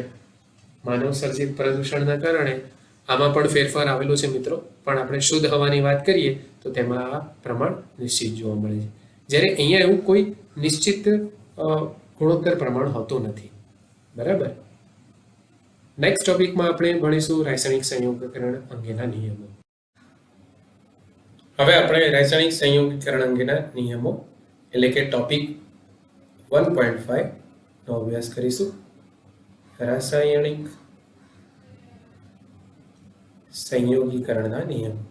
આમાં પણ ફેરફાર આવેલો છે મિત્રો, પણ આપણે શુદ્ધ હવાની વાત કરીએ તો તેમાં આ પ્રમાણ નિશ્ચિત જોવા મળે છે, જ્યારે અહીંયા એવું કોઈ નિશ્ચિત ગુણોત્તર પ્રમાણ હોતું નથી. બરાબર. નેક્સ્ટ ટોપિકમાં આપણે ભણીશું રાસાયણિક સંયોગીકરણ અંગેના નિયમો. હવે આપણે રાસાયણિક સંયોગીકરણ અંગેના નિયમો એટલે કે ટોપિક 1.5 નો અભ્યાસ કરીશું. રાસાયણિક સંયોગીકરણના નિયમો.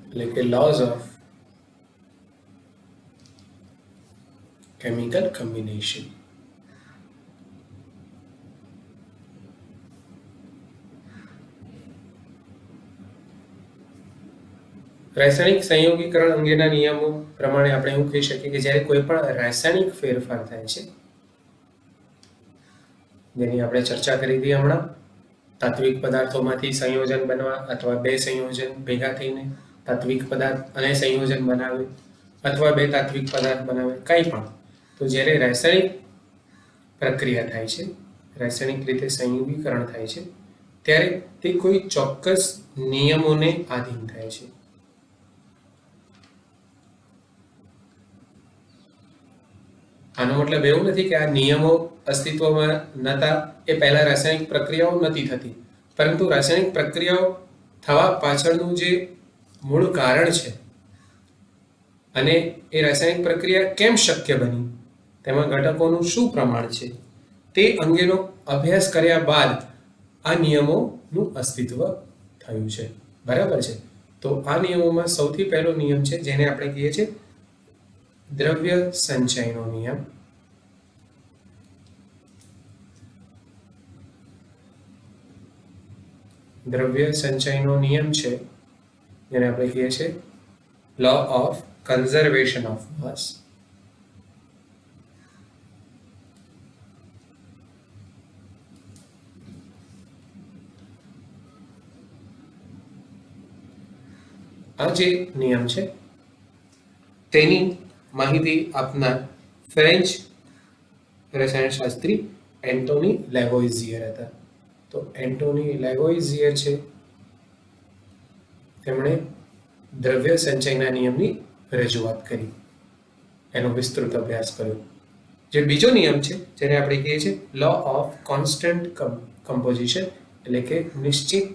એટલે કે લોઝ ઓફ કેમિકલ કોમ્બિનેશન. રાસાયણિક સંયોગીકરણ અંગેના નિયમો પ્રમાણે આપણે એવું કહી શકીએ કે જ્યારે કોઈ પણ રાસાયણિક ફેરફાર થાય છે, જેની આપણે ચર્ચા કરી હતી હમણાં, તાત્વિક પદાર્થોમાંથી સંયોજન બનવા અથવા બે સંયોજન ભેગા થઈને તાત્વિક પદાર્થ અને સંયોજન બનાવે અથવા બે તાત્વિક પદાર્થ બનાવે, કંઈ પણ. તો જ્યારે રાસાયણિક પ્રક્રિયા થાય છે, રાસાયણિક રીતે સંયોગીકરણ થાય છે, ત્યારે તે કોઈ ચોક્કસ નિયમોને આધીન થાય છે. આનો મતલબ એવું નથી કે આ નિયમો અસ્તિત્વમાં નહોતા એ પહેલા રાસાયણિક પ્રક્રિયાઓ નથી થતી, પરંતુ રાસાયણિક પ્રક્રિયાઓ થવા પાછળનું જે મૂળ કારણ છે અને એ રાસાયણિક પ્રક્રિયા કેમ શક્ય બની, તેમાં ઘટકોનું શું પ્રમાણ છે, તે અંગેનો અભ્યાસ કર્યા બાદ આ નિયમોનું અસ્તિત્વ થયું છે. બરાબર છે. તો આ નિયમોમાં સૌથી પહેલો નિયમ છે જેને આપણે કહીએ છીએ દ્રવ્ય સંચયનો નિયમ. દ્રવ્ય સંચયનો નિયમ છે જેને આપણે કહીએ છીએ law of conservation of mass. આ જે નિયમ છે તેની માહિતી આપનાર ફ્રેન્ચ રસાયણશાસ્ત્રી એન્ટોની લેવોઇઝિયર હતા. તો એન્ટોની લેવોઇઝિયર છે, તેમણે દ્રવ્ય સંચયના નિયમની રજૂઆત કરી, એનો વિસ્તૃત અભ્યાસ કર્યો. જે બીજો નિયમ છે જેને આપણે કહીએ છીએ લો ઓફ કોન્સ્ટન્ટ કમ્પોઝિશન, એટલે કે નિશ્ચિત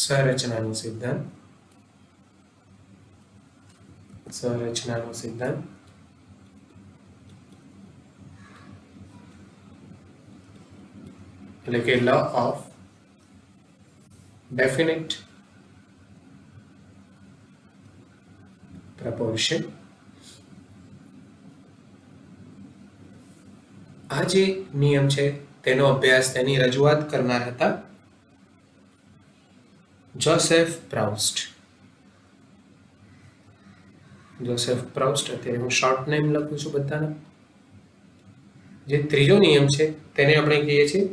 સંરચનાનો સિદ્ધાંત. એટલે કે લો ઓફ ડેફિનેટ પ્રપોર્શન. આ જે નિયમ છે તેનો અભ્યાસ, તેની રજૂઆત કરનાર હતા જોસેફ પ્રાઉસ્ટ. અત્યારે હું શોર્ટ નેમ લખું છું બધાના. જે ત્રીજો નિયમ છે તેને આપણે કહીએ છીએ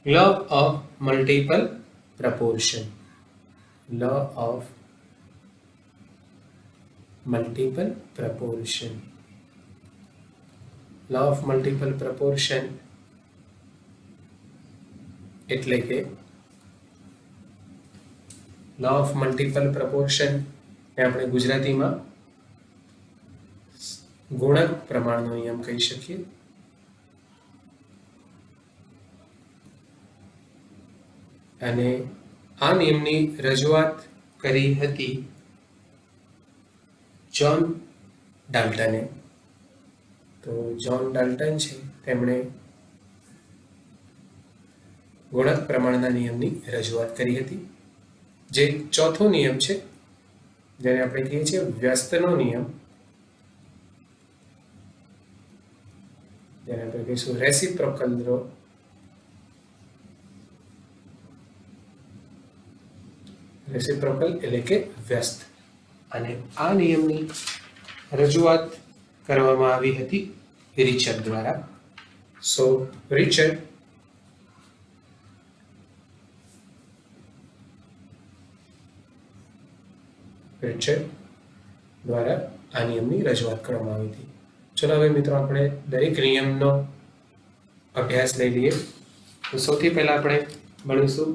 law of multiple proportion. Law of multiple proportion એટલે કે લો ઓફ મલ્ટિપલ પ્રપોર્શન ને આપણે ગુજરાતીમાં ગુણક પ્રમાણનો નિયમ કહી શકીએ. અને આ નિયમની રજૂઆત કરી હતી જ્હોન ડાલ્ટને. તો જ્હોન ડાલ્ટન છે તેમણે ગુણક પ્રમાણના નિયમની રજૂઆત કરી હતી. જે ચોથો નિયમ છે જેને આપણે કહીએ છીએ વ્યસ્તનો નિયમ. જેને આપણે કહીશું રેસિપ્રોકલ દ્રવ, રેસિપ્રોકલ એટલે કે વ્યસ્ત. અને આ નિયમની રજૂઆત કરવામાં આવી હતી રિચર્ડ દ્વારા. સો રિચર્ડ દ્વારા આ નિયમની રજૂઆત કરવામાં આવી હતી. ચલો હવે મિત્રો આપણે દરેક નિયમનો અભ્યાસ લઈ લઈએ. તો સૌથી પહેલા આપણે ભણીશું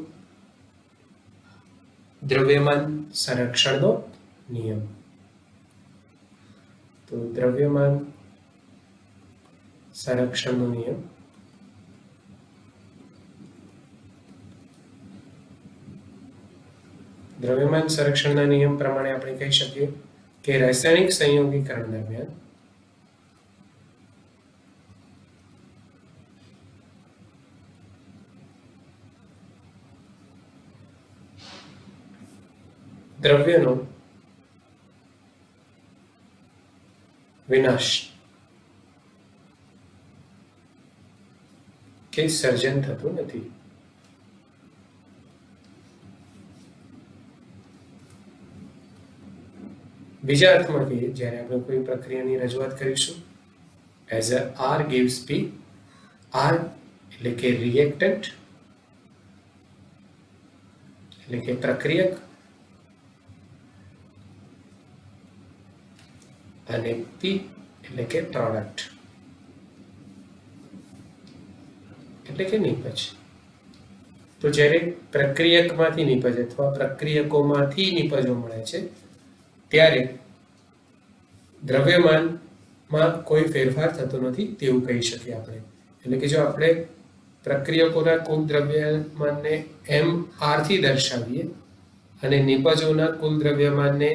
દ્રવ્યમાન સંરક્ષણનો નિયમ. તો દ્રવ્યમાન સંરક્ષણનો નિયમ દ્રવ્યમાન સંરક્ષણના નિયમ પ્રમાણે આપણે કહી શકીએ કે રાસાયણિક સંયોગીકરણ દરમિયાન દ્રવ્યનો વિનાશ કે સર્જન થતું નથી. બીજા અર્થમાં કહીએ, જ્યારે આપણે કોઈ પ્રક્રિયાની રજૂઆત કરીશું as a R gives P, R એટલે કે રિએક્ટન્ટ એટલે કે પ્રક્રિયક, અને P એટલે કે પ્રોડક્ટ એટલે કે નિપજ. તો જ્યારે પ્રક્રિયકમાંથી નિપજ અથવા પ્રક્રિયકોમાંથી નિપજો મળે છે ત્યારે દ્રવ્યમાનમાં કોઈ ફેરફાર થતો નથી તેવું કહી શકીએ આપણે. એટલે કે જો આપણે પ્રક્રિયકોના કુલ દ્રવ્યમાનને MR થી દર્શાવીએ અને નિપજોના કુલ દ્રવ્યમાનને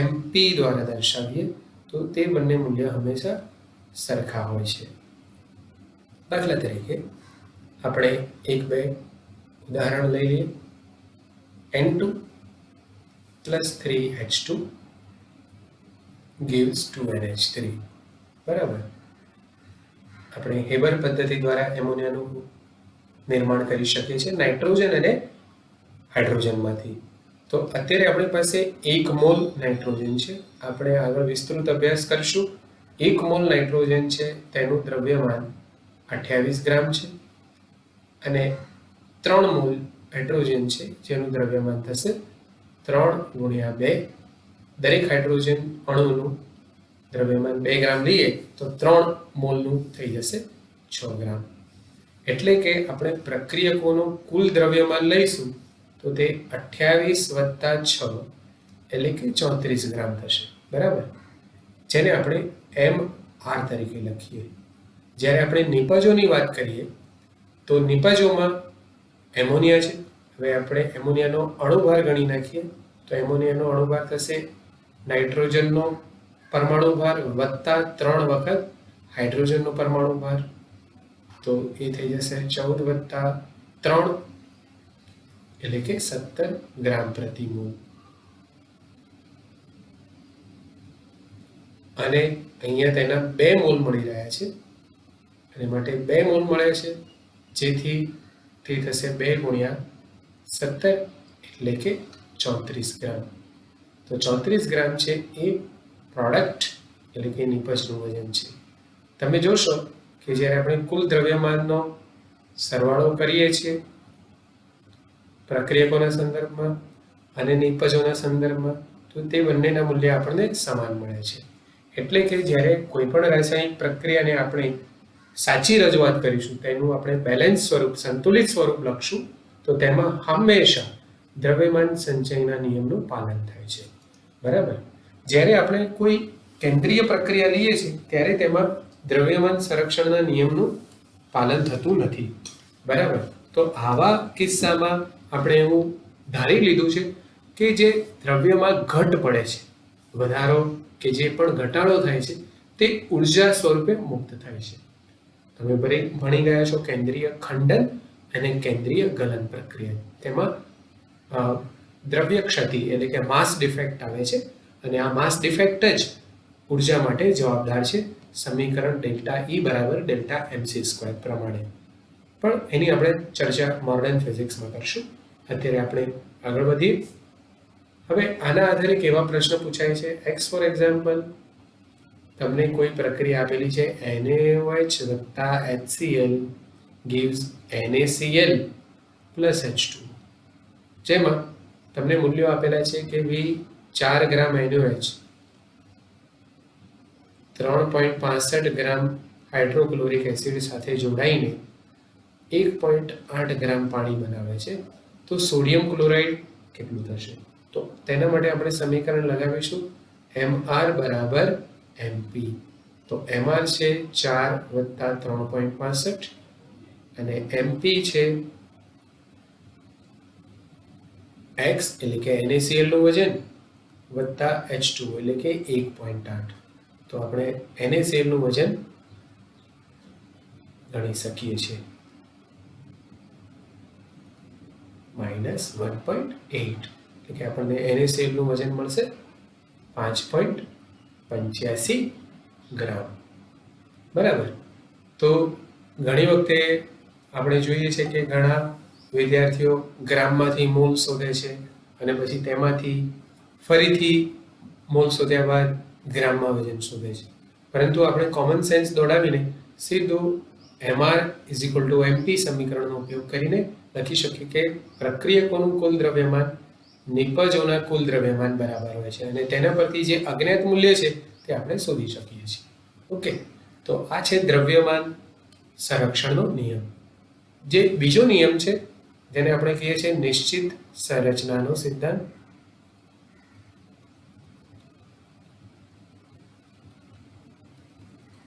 MP દ્વારા દર્શાવીએ તો તે બંને મૂલ્ય હંમેશા સરખા હોય છે. દાખલા તરીકે આપણે એક બે ઉદાહરણ લઈ લઈએ. N2 plus 3H2 gives 2NH3. બરાબર. આપણે હેબર પદ્ધતિ દ્વારા એમોનિયાનું નિર્માણ કરી શકીએ છીએ નાઇટ્રોજન અને હાઇડ્રોજનમાંથી. તો અત્યારે આપણી પાસે 1 મોલ નાઇટ્રોજન છે. આપણે આગળ વિસ્તૃત અભ્યાસ કરીશું. 1 મોલ નાઇટ્રોજન છે તેનું દ્રવ્યમાન 28 ગ્રામ છે અને 3 મોલ હાઇડ્રોજન છે જેનું દ્રવ્યમાન થશે 3 ગુણ્યા 2. દરેક હાઇડ્રોજન અણુનું દ્રવ્યમાન 2 ગ્રામ લઈએ તો 3 મોલનું થઈ જશે 6 ગ્રામ. એટલે કે આપણે પ્રક્રિયકોનું કુલ દ્રવ્યમાન લઈશું તો તે 28 + 6 એટલે કે 34 ગ્રામ થશે. બરાબર. જેને આપણે MR તરીકે લખીએ. જ્યારે આપણે નિપજોની વાત કરીએ તો નિપજોમાં એમોનિયા છે. હવે આપણે એમોનિયાનો અણુભાર ગણી નાખીએ તો એમોનિયાનો અણુભાર થશે નાઇટ્રોજનનો પરમાણુ ભાર વત્તા 3 વખત હાઇડ્રોજનનો પરમાણુ ભાર. તો એ થઈ જશે 14 + 3 એટલે કે 17 ગ્રામ પ્રતિ મોલ. અને અહીંયા તેના 2 મોલ મળી રહ્યા છે અને માટે 2 મોલ મળે છે જેથી તે થશે 2 ગુણ્યા 17 એટલે કે 34 ગ્રામ. તો 34 ગ્રામ છે એ પ્રોડક્ટ એટલે કે નિપજનું વજન છે. તમે જોશો કે જ્યારે આપણે કુલ દ્રવ્યમાનનો સરવાળો કરીએ છીએ પ્રક્રિયકોના સંદર્ભમાં અને નિપજોના સંદર્ભમાં તો તે બંનેના મૂલ્ય આપણને સમાન મળે છે. એટલે કે જ્યારે કોઈ પણ રાસાયણિક પ્રક્રિયાને આપણે સાચી રજૂઆત કરીશું તેનું આપણે બેલેન્સ સ્વરૂપ સંતુલિત સ્વરૂપ લખશું તો તેમાં હંમેશા દ્રવ્યમાન સંચયના નિયમનું પાલન થાય છે. બરાબર. જ્યારે આપણે કોઈ કેન્દ્રીય પ્રક્રિયા લઈએ છીએ ત્યારે તેમાં દ્રવ્યમાન સંરક્ષણના નિયમનું પાલન થતું નથી. બરાબર. તો આવા કિસ્સામાં આપણે એવું ધારી લીધું છે કે જે દ્રવ્યમાં ઘટ પડે છે વધારો કે જે પણ ઘટાડો થાય છે તે ઉર્જા સ્વરૂપે મુક્ત થાય છે. તમે ભણી ગયા છો કેન્દ્રીય ખંડન અને કેન્દ્રીય ગલન પ્રક્રિયા. તેમાં દ્રવ્ય ક્ષતિ એટલે કે માસ ડિફેક્ટ આવે છે અને આ માસ ડિફેક્ટ જ ઉર્જા માટે જવાબદાર છે સમીકરણ ડેલ્ટા ઈ બરાબર ડેલ્ટા એમસી સ્ક્વેર પ્રમાણે. પણ એની આપણે ચર્ચા મોડર્ન ફિઝિક્સમાં કરશું. અત્યારે આપણે આગળ વધીએ. હવે આના આધારે કેવા પ્રશ્ન પૂછાય છે? એક્સ ફોર એક્ઝામ્પલ, તમને કોઈ પ્રક્રિયા આપેલી છે NaOH વત્તા HCl gives NaCl plus H2, જેમાં તમને મૂલ્યો આપેલા છે કે V 4 ગ્રામ NaOH 3.65 ગ્રામ હાઇડ્રોક્લોરિક એસિડ સાથે જોડાઈને 1.8 ગ્રામ પાણી બનાવે છે. તો સોડિયમ ક્લોરાઇડ કેટલું થશે? તો તેના માટે આપણે સમીકરણ લગાવીશું Mr બરાબર Mp. તો Mr છે 4 વત્તા 3.65 અને Mp છે x એટલે કે NaCl નું વજન વત્તા H2 એટલે કે 1.8. તો આપણે NaCl નું વજન ગણી શકીએ છીએ -1.8, એટલે કે આપણને NaCl નું વજન મળશે 5.85 ગ્રામ. બરાબર. તો ઘણી વખતે આપણે જોઈએ છે કે ઘણા વિદ્યાર્થીઓ ગ્રામમાંથી મોલ શોધે છે અને પછી તેમાંથી ફરીથી મોલ શોધ્યા બાદ ગ્રામમાં વજન શોધે છે. પરંતુ આપણે કોમન સેન્સ દોડાવીને સીધું Mr = Mp સમીકરણનો ઉપયોગ કરીને લખી શકીએ કે પ્રક્રિયકોનું કુલ દ્રવ્યમાન નિપજોના કુલ દ્રવ્યમાન બરાબર હોય છે અને તેના પરથી જે અજ્ઞાત મૂલ્ય છે તે આપણે શોધી શકીએ છીએ. ઓકે, તો આ છે દ્રવ્યમાન સંરક્ષણનો નિયમ. જે બીજો નિયમ છે જેને આપણે કહીએ છીએ નિશ્ચિત સંરચનાનો સિદ્ધાંત.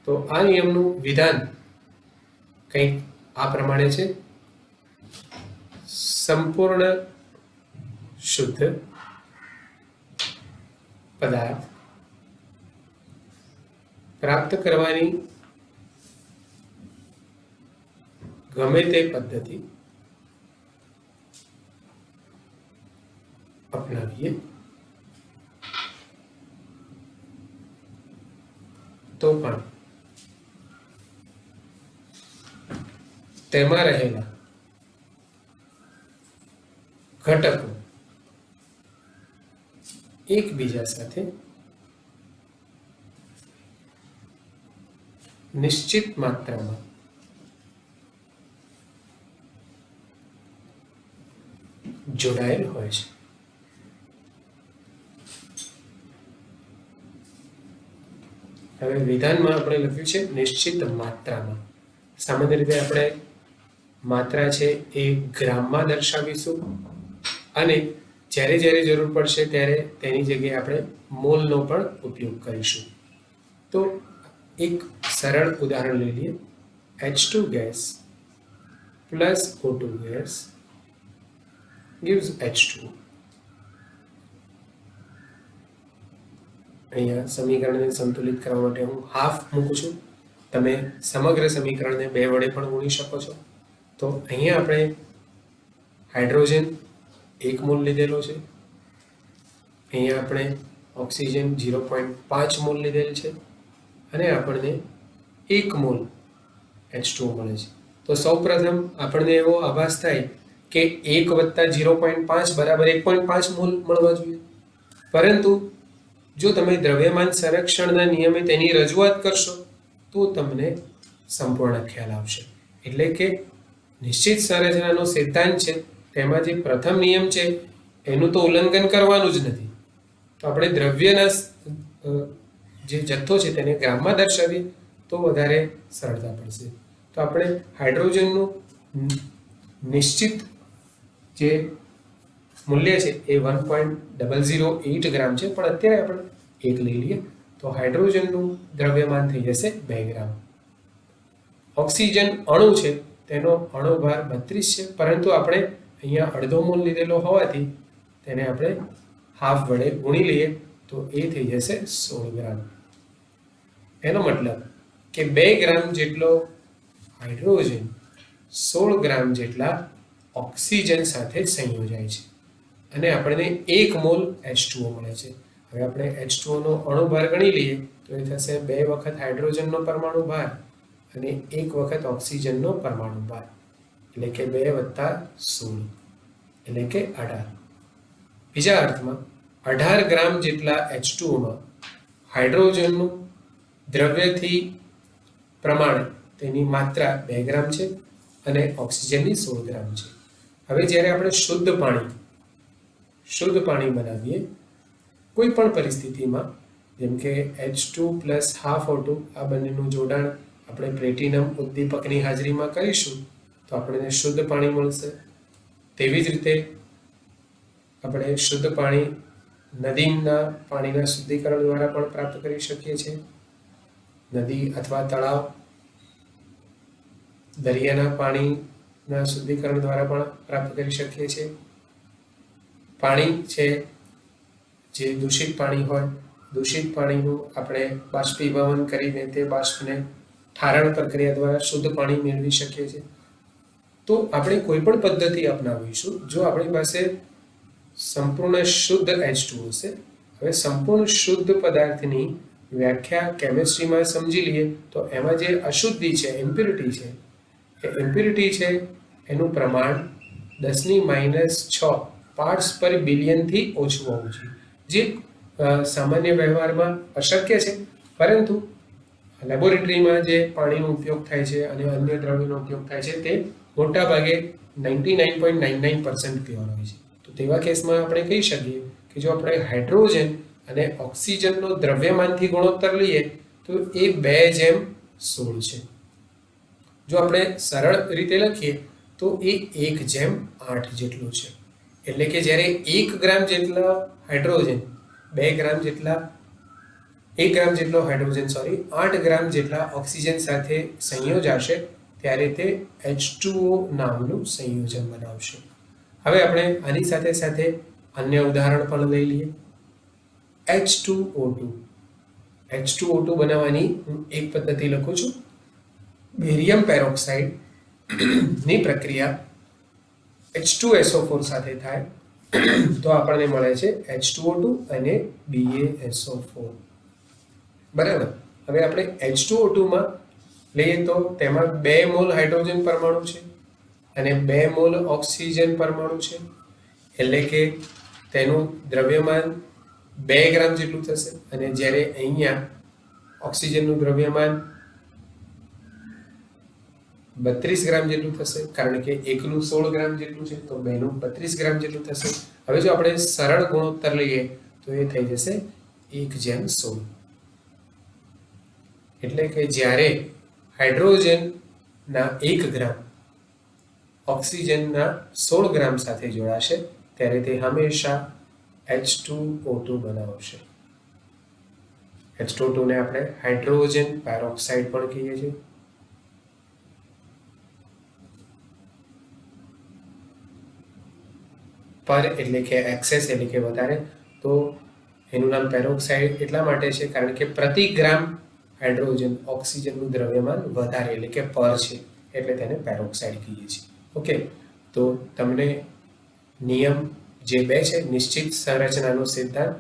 તો આ નિયમનું વિધાન કંઈક આ પ્રમાણે છે: સંપૂર્ણ શુદ્ધ પદાર્થ પ્રાપ્ત કરવાની ગમે તે પદ્ધતિ અપનાવીએ તો પણ તેમાં રહેલા ઘટકો એકબીજા સાથે નિશ્ચિત માત્રામાં જોડાયેલ હોય છે. હવે વિધાનમાં આપણે લખ્યું છે નિશ્ચિત માત્રામાં. સામાન્ય રીતે આપણે માત્રા છે એ ગ્રામમાં દર્શાવીશું અને જ્યારે જ્યારે જરૂર પડશે ત્યારે તેની જગ્યાએ આપણે મોલનો પણ ઉપયોગ કરીશું. તો એક સરળ ઉદાહરણ લઈ લઈએ. H2 gas plus O2 gas gives H2. અહીંયા સમીકરણને સંતુલિત કરવા માટે હું હાફ મૂકું છું. તમે સમગ્ર સમીકરણને 2 વડે પણ ગુણી શકો છો. તો અહીંયા આપણે હાઇડ્રોજન 1 મોલ લીધેલો છે, અહીંયા આપણે ઓક્સિજન 0.5 મોલ લીધેલ છે અને આપણને 1 મોલ H2 મળે છે. તો સૌપ્રથમ આપણને એવો આભાસ થાય કે 1 વત્તા 0.5 બરાબર 1.5 મોલ મળવા જોઈએ. પરંતુ જો તમે દ્રવ્યમાન સંરક્ષણના નિયમે તેની રજૂઆત કરશો તો તમને સંપૂર્ણ ખ્યાલ આવશે. એટલે કે નિશ્ચિત સંરચનાનો સિદ્ધાંત છે તેમાં જે પ્રથમ નિયમ છે એનું તો ઉલ્લંઘન કરવાનું જ નથી. તો આપણે દ્રવ્યના જે જથ્થો છે તેને ગ્રામમાં દર્શાવીએ તો વધારે સરળતા પડશે. તો આપણે હાઇડ્રોજનનું નિશ્ચિત જે મૂલ્ય છે એ 1.008 ગ્રામ છે, પણ અત્યારે આપણે 1 લઈ લઈએ તો હાઇડ્રોજનનું દ્રવ્યમાન થઈ જશે 2 ગ્રામ. ઓક્સિજન અણુ છે તેનો અણુભાર 32 છે, પરંતુ આપણે અહીંયા અડધો મોલ લીધેલો હોવાથી તેને આપણે હાફ વડે ગુણી લઈએ તો એ થઈ જશે 16 ગ્રામ. એનો મતલબ કે 2 ગ્રામ જેટલો હાઇડ્રોજન 16 ગ્રામ જેટલા ઓક્સિજન સાથે સંયોજાય છે અને આપણને 1 મોલ H2O મળે છે. હવે હવે આપણે H2O નો અણુભાર ગણી લઈએ તો એ થશે 2 વખત હાઇડ્રોજનનો પરમાણુ ભાર અને 1 વખત ઓક્સિજનનો પરમાણુ ભાર, એટલે કે 2 + 16 એટલે કે 18. બીજા અર્થમાં 18 ગ્રામ જેટલા H2O માં હાઇડ્રોજનનું દ્રવ્યથી પ્રમાણ તેની માત્રા 2 ગ્રામ છે અને ઓક્સિજનની 16 ગ્રામ છે. હવે જ્યારે આપણે શુદ્ધ પાણી બનાવીએ કોઈ પણ પરિસ્થિતિમાં, જેમ કે H2 + હાફ O2 આ બંનેનું જોડાણ આપણે પ્લેટિનમ ઉદ્દીપકની હાજરીમાં કરીશું તો આપણને શુદ્ધ પાણી મળશે. તેવી જ રીતે આપણે શુદ્ધ પાણી નદીના પાણીના શુદ્ધિકરણ દ્વારા પણ પ્રાપ્ત કરી શકીએ છીએ. નદી અથવા તળાવ, દરિયાના પાણીના શુદ્ધિકરણ દ્વારા પણ પ્રાપ્ત કરી શકીએ છીએ. પાણી છે જે દૂષિત પાણી હોય, દૂષિત પાણીનું આપણે બાષ્પીભવન કરીને તે બાષ્પને ઠારણ પ્રક્રિયા દ્વારા શુદ્ધ પાણી મેળવી શકીએ છીએ. તો આપણે કોઈ પણ પદ્ધતિ અપનાવીશું જો આપણી પાસે સંપૂર્ણ શુદ્ધ H2O હશે. હવે સંપૂર્ણ શુદ્ધ પદાર્થની વ્યાખ્યા કેમિસ્ટ્રીમાં સમજી લઈએ તો એમાં જે અશુદ્ધિ છે, ઇમ્પ્યુરિટી છે, એ ઇમ્પ્યુરિટી છે એનું પ્રમાણ 10⁻⁶ પાર્ટ્સ પર બિલિયનથી ઓછું હોવું જોઈએ, જે સામાન્ય વ્યવહારમાં અશક્ય છે. પરંતુ લેબોરેટરીમાં જે પાણીનો ઉપયોગ થાય છે અને અન્ય દ્રવ્યોનો ઉપયોગ થાય છે તે મોટા ભાગે 99.99% પ્યોર હોય છે. તો તેવા કેસમાં આપણે કહી શકીએ કે જો આપણે હાઇડ્રોજન અને ઓક્સિજનનો દ્રવ્યમાનથી ગુણોત્તર લઈએ તો એ 2:16 છે. જો આપણે સરળ રીતે લખીએ તો એ 1:8 જેટલું છે. એટલે કે જ્યારે 1 ગ્રામ જેટલા હાઇડ્રોજન 2 ગ્રામ જેટલા 1 ગ્રામ જેટલો હાઇડ્રોજન 8 ગ્રામ જેટલા ઓક્સિજન સાથે સંયોજાશે ત્યારે તે H2O નામનું સંયોજન બનાવશે. હવે આપણે આની સાથે સાથે અન્ય ઉદાહરણ પણ લઈ લઈએ. H2O2 બનાવવાની હું એક પદ્ધતિ લખું છું. બેરિયમ પેરોક્સાઇડ ની પ્રક્રિયા H2SO4 સાથે થાય તો આપણને મળે છે H2O2 અને BaSO4. બરાબર. હવે આપણે H2O2 માં લઈએ તો તેમાં 2 મોલ હાઇડ્રોજન પરમાણુ છે અને 2 મોલ ઓક્સિજન પરમાણુ છે, એટલે કે તેનું દ્રવ્યમાન 2 ગ્રામ જેટલું થશે. અને જ્યારે અહીંયા ઓક્સિજનનું દ્રવ્યમાન 32 ગ્રામ જેટલું થશે, કારણ કે એકનું 16 ગ્રામ જેટલું છે તો બેનું 32 ગ્રામ જેટલું થશે. હવે જો આપણે સરળ ગુણોત્તર લઈએ તો એ થઈ જશે 1:16. એટલે કે જ્યારે હાઇડ્રોજનના 1 ગ્રામ ઓક્સિજનના 16 ગ્રામ સાથે જોડાશે ત્યારે તે હંમેશા H2O2 બનાવશે. H2O2 ને આપણે હાઇડ્રોજન પેરોક્સાઇડ પણ કહીએ છીએ. પર એટલે કે એક્સેસ એટલે કે વધારે, તો એનું નામ પેરોક્સાઇડ એટલા માટે છે કારણ કે પ્રતિ ગ્રામ હાઇડ્રોજન ઓક્સિજનનું દ્રવ્યમાન વધારે એટલે કે પર છે, એટલે તેને પેરોક્સાઇડ કહીએ છીએ. ઓકે, તો તમને નિયમ જે 2 છે નિશ્ચિત સંરચનાનો સિદ્ધાંત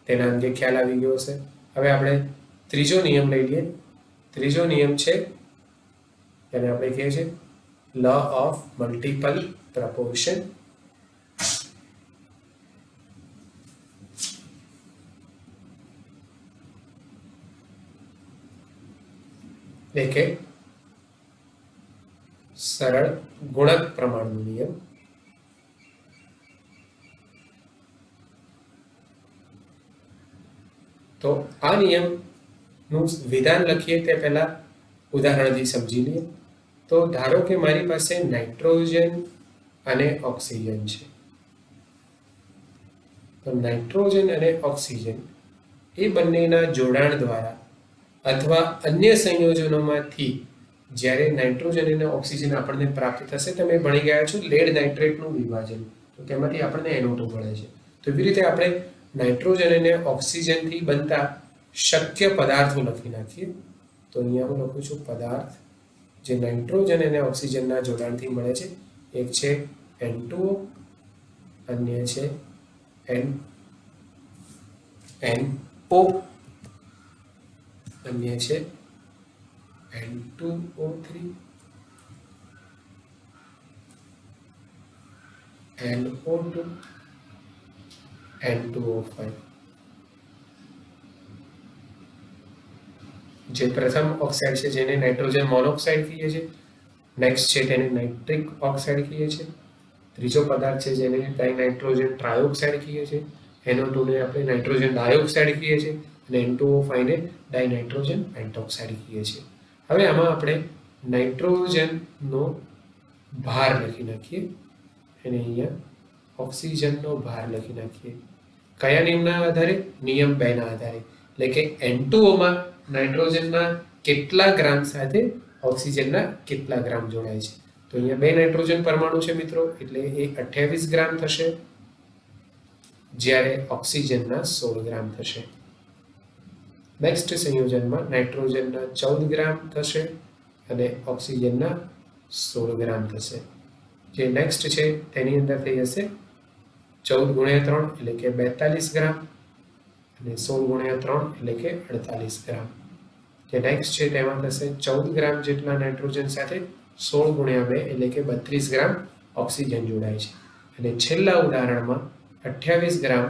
તેના અંગે ખ્યાલ આવી ગયો છે. હવે આપણે ત્રીજો નિયમ લઈ લઈએ. ત્રીજો નિયમ છે તેને આપણે કહીએ છીએ લો ઓફ મલ્ટિપલ પ્રપોર્શન. એટલે કે સરળ ગુણક પ્રમાણનો નિયમ. તો આ નિયમનું વિધાન લખીએ તે પહેલા ઉદાહરણથી સમજી લઈએ. તો ધારો કે મારી પાસે નાઇટ્રોજન અને ઓક્સિજન છે. તો નાઇટ્રોજન અને ઓક્સિજન એ બંનેના જોડાણ દ્વારા અથવા અન્ય સંયોજનોમાંથી જ્યારે નાઇટ્રોજન અને ઓક્સિજન આપણને પ્રાપ્ત થશે, તમે ભણી ગયા છો લેડ નાઇટ્રેટનું વિભાજન, તો તેમાંથી આપણને NO2 મળે છે. તો એવી રીતે આપણે નાઇટ્રોજન અને ઓક્સિજનથી બનતા શક્ય પદાર્થો લખી નાખીએ. તો અહીંયા હું લખું છું પદાર્થ જે નાઇટ્રોજન અને ઓક્સિજનના જોડાણથી મળે છે. એક છે N2O, અન્ય છે NO, અન્ય છે N2O3, NO2, N2O5. જે પ્રથમ ઓક્સાઇડ છે જેને નાઇટ્રોજન મોનોક્સાઇડ કહીએ છીએ, નેક્સ્ટ છે તેને નાઇટ્રિક ઓક્સાઇડ કહીએ છીએ, ત્રીજો પદાર્થ છે જેને ડાયનાઇટ્રોજન ટ્રાયોક્સાઇડ કહીએ છીએ, NO2 ને આપણે નાઇટ્રોજન ડાયોક્સાઇડ કહીએ છીએ અને N2O5 ને ડાયનાઇટ્રોજન પેન્ટોક્સાઇડ કહીએ છીએ. હવે આમાં આપણે નાઇટ્રોજનનો ભાર લખી નાખીએ અને અહીંયા ઓક્સિજનનો ભાર લખી નાખીએ. કયા નિયમના આધારે? નિયમ 2 ના આધારે. એટલે કે N2O માં નાઇટ્રોજનના કેટલા ગ્રામ સાથે ઓક્સિજનના કેટલા ગ્રામ જોડાય છે. તો અહીંયા 2 નાઇટ્રોજન પરમાણુ છે મિત્રો, એટલે એ 28 ગ્રામ થશે, જ્યારે ઓક્સિજનના 16 ગ્રામ થશે. નેક્સ્ટ સંયોજનમાં નાઇટ્રોજનના 14 ગ્રામ થશે અને ઓક્સિજનના 16 ગ્રામ થશે. જે નેક્સ્ટ છે તેની અંદર થઈ જશે 14 ગુણ્યા 3 એટલે કે 42 ગ્રામ અને 16 ગુણ્યા 3 એટલે કે 48 ગ્રામ. જે નેક્સ્ટ છે તેમાં થશે 14 ગ્રામ જેટલા નાઇટ્રોજન સાથે 16 ગુણ્યા 2 એટલે કે 32 ગ્રામ ઓક્સિજન જોડાય છે. અને છેલ્લા ઉદાહરણમાં 28 ગ્રામ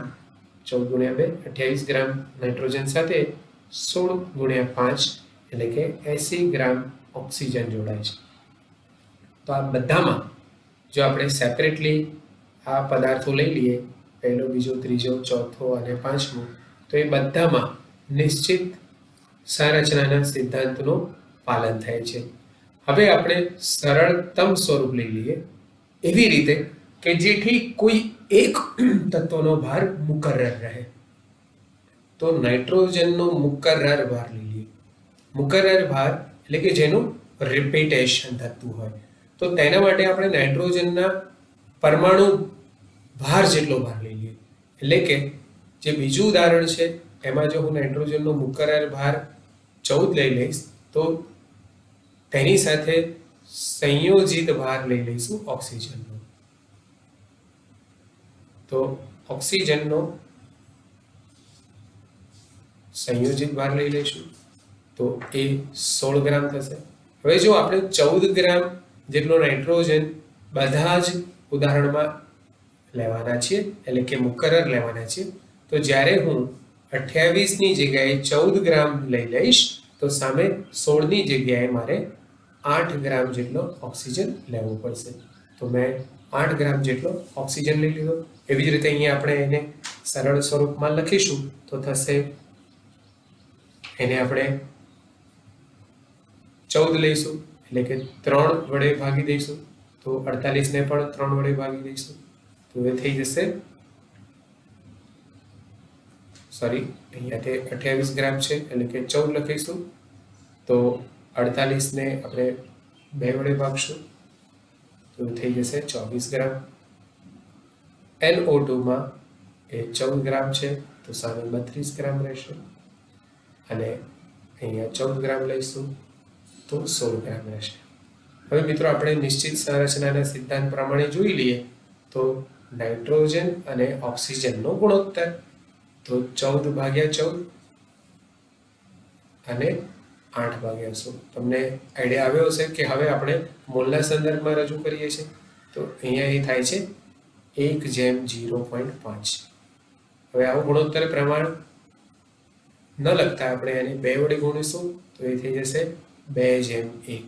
14 ગુણ્યા 2 28 ગ્રામ નાઇટ્રોજન સાથે 16 ગુણ્યા 5 એટલે કે 80 ગ્રામ ઓક્સિજન જોડાય છે. તો આ બધામાં જો આપણે સેપરેટલી આ પદાર્થો લઈ લઈએ, પહેલો, બીજો, ત્રીજો, ચોથો અને પાંચમો, તો એ બધામાં નિશ્ચિત સંરચનાના સિદ્ધાંતનું પાલન થાય છે. હવે આપણે સરળતમ સ્વરૂપ લઈ લઈએ એવી રીતે કે જેથી કોઈ એક તત્વનો ભાર મુકર્રર રહે. તો નાઇટ્રોજનનો મુકર્રર ભાર લઈ લઈએ. મુકર્રર ભાર એટલે કે જેનું રિપીટેશન થતું હોય. તો તેના માટે આપણે નાઇટ્રોજનના પરમાણુ ભાર જેટલો ભાર લઈ લઈએ. એટલે કે જે બીજું ઉદાહરણ છે એમાં જો હું નાઇટ્રોજનનો મુકર્રર ભાર 14 લઈ લઈશ તો તેની સાથે સંયોજિત ભાર લઈ લઈશું ઓક્સિજનનો. તો ઓક્સિજનનો સંયોજિત ભાર લઈ લઈશું તો એ 16 ગ્રામ થશે. હવે જો આપણે 14 ગ્રામ જેટલો નાઇટ્રોજન બધા જ ઉદાહરણમાં લેવાના છીએ, એટલે કે મુકર્રર લેવાના છીએ, તો જ્યારે હું 28 ની જગ્યાએ 14 ગ્રામ લઈ લઈશ તો સામે 16 ની જગ્યાએ મારે 8 ગ્રામ જેટલો ઓક્સિજન લેવો પડશે. તો મેં 8 ગ્રામ જેટલો ઓક્સિજન લઈ લીધો. એવી જ રીતે અહીંયા આપણે એને સરળ સ્વરૂપમાં લખીશું તો થશે, એને આપણે 14 લઈશું એટલે કે 3 વડે ભાગી દઈશું, તો 48 ને પણ 3 વડે ભાગી દઈશું, તો એ થઈ જશે, સોરી અહીંયા તે 28 ગ્રામ છે એટલે કે 14 લખીશું, તો 48 ને આપણે 2 વડે ભાગશું તો થઈ જશે 24 ગ્રામ. NO2 માં એ 14 ગ્રામ છે તો સામે 32 ગ્રામ રહેશે અને અહીંયા 14 ગ્રામ લઈશું તો 16 ગ્રામ રહેશે. હવે મિત્રો આપણે નિશ્ચિત સંરચનાના સિદ્ધાંત પ્રમાણે જોઈ લઈએ તો નાઇટ્રોજન અને ઓક્સિજનનો ગુણોત્તર તો 14/14 અને 8/16. તમને આઈડિયા આવ્યો હશે કે હવે આપણે મોલના સંદર્ભમાં રજૂ કરીએ છીએ તો અહીંયા એ થાય છે 1/0.5. હવે આવું ગુણોત્તર પ્રમાણ ન લખતા આપણે એને 2 વડે ગુણીશું તો એ થઈ જશે 2/1.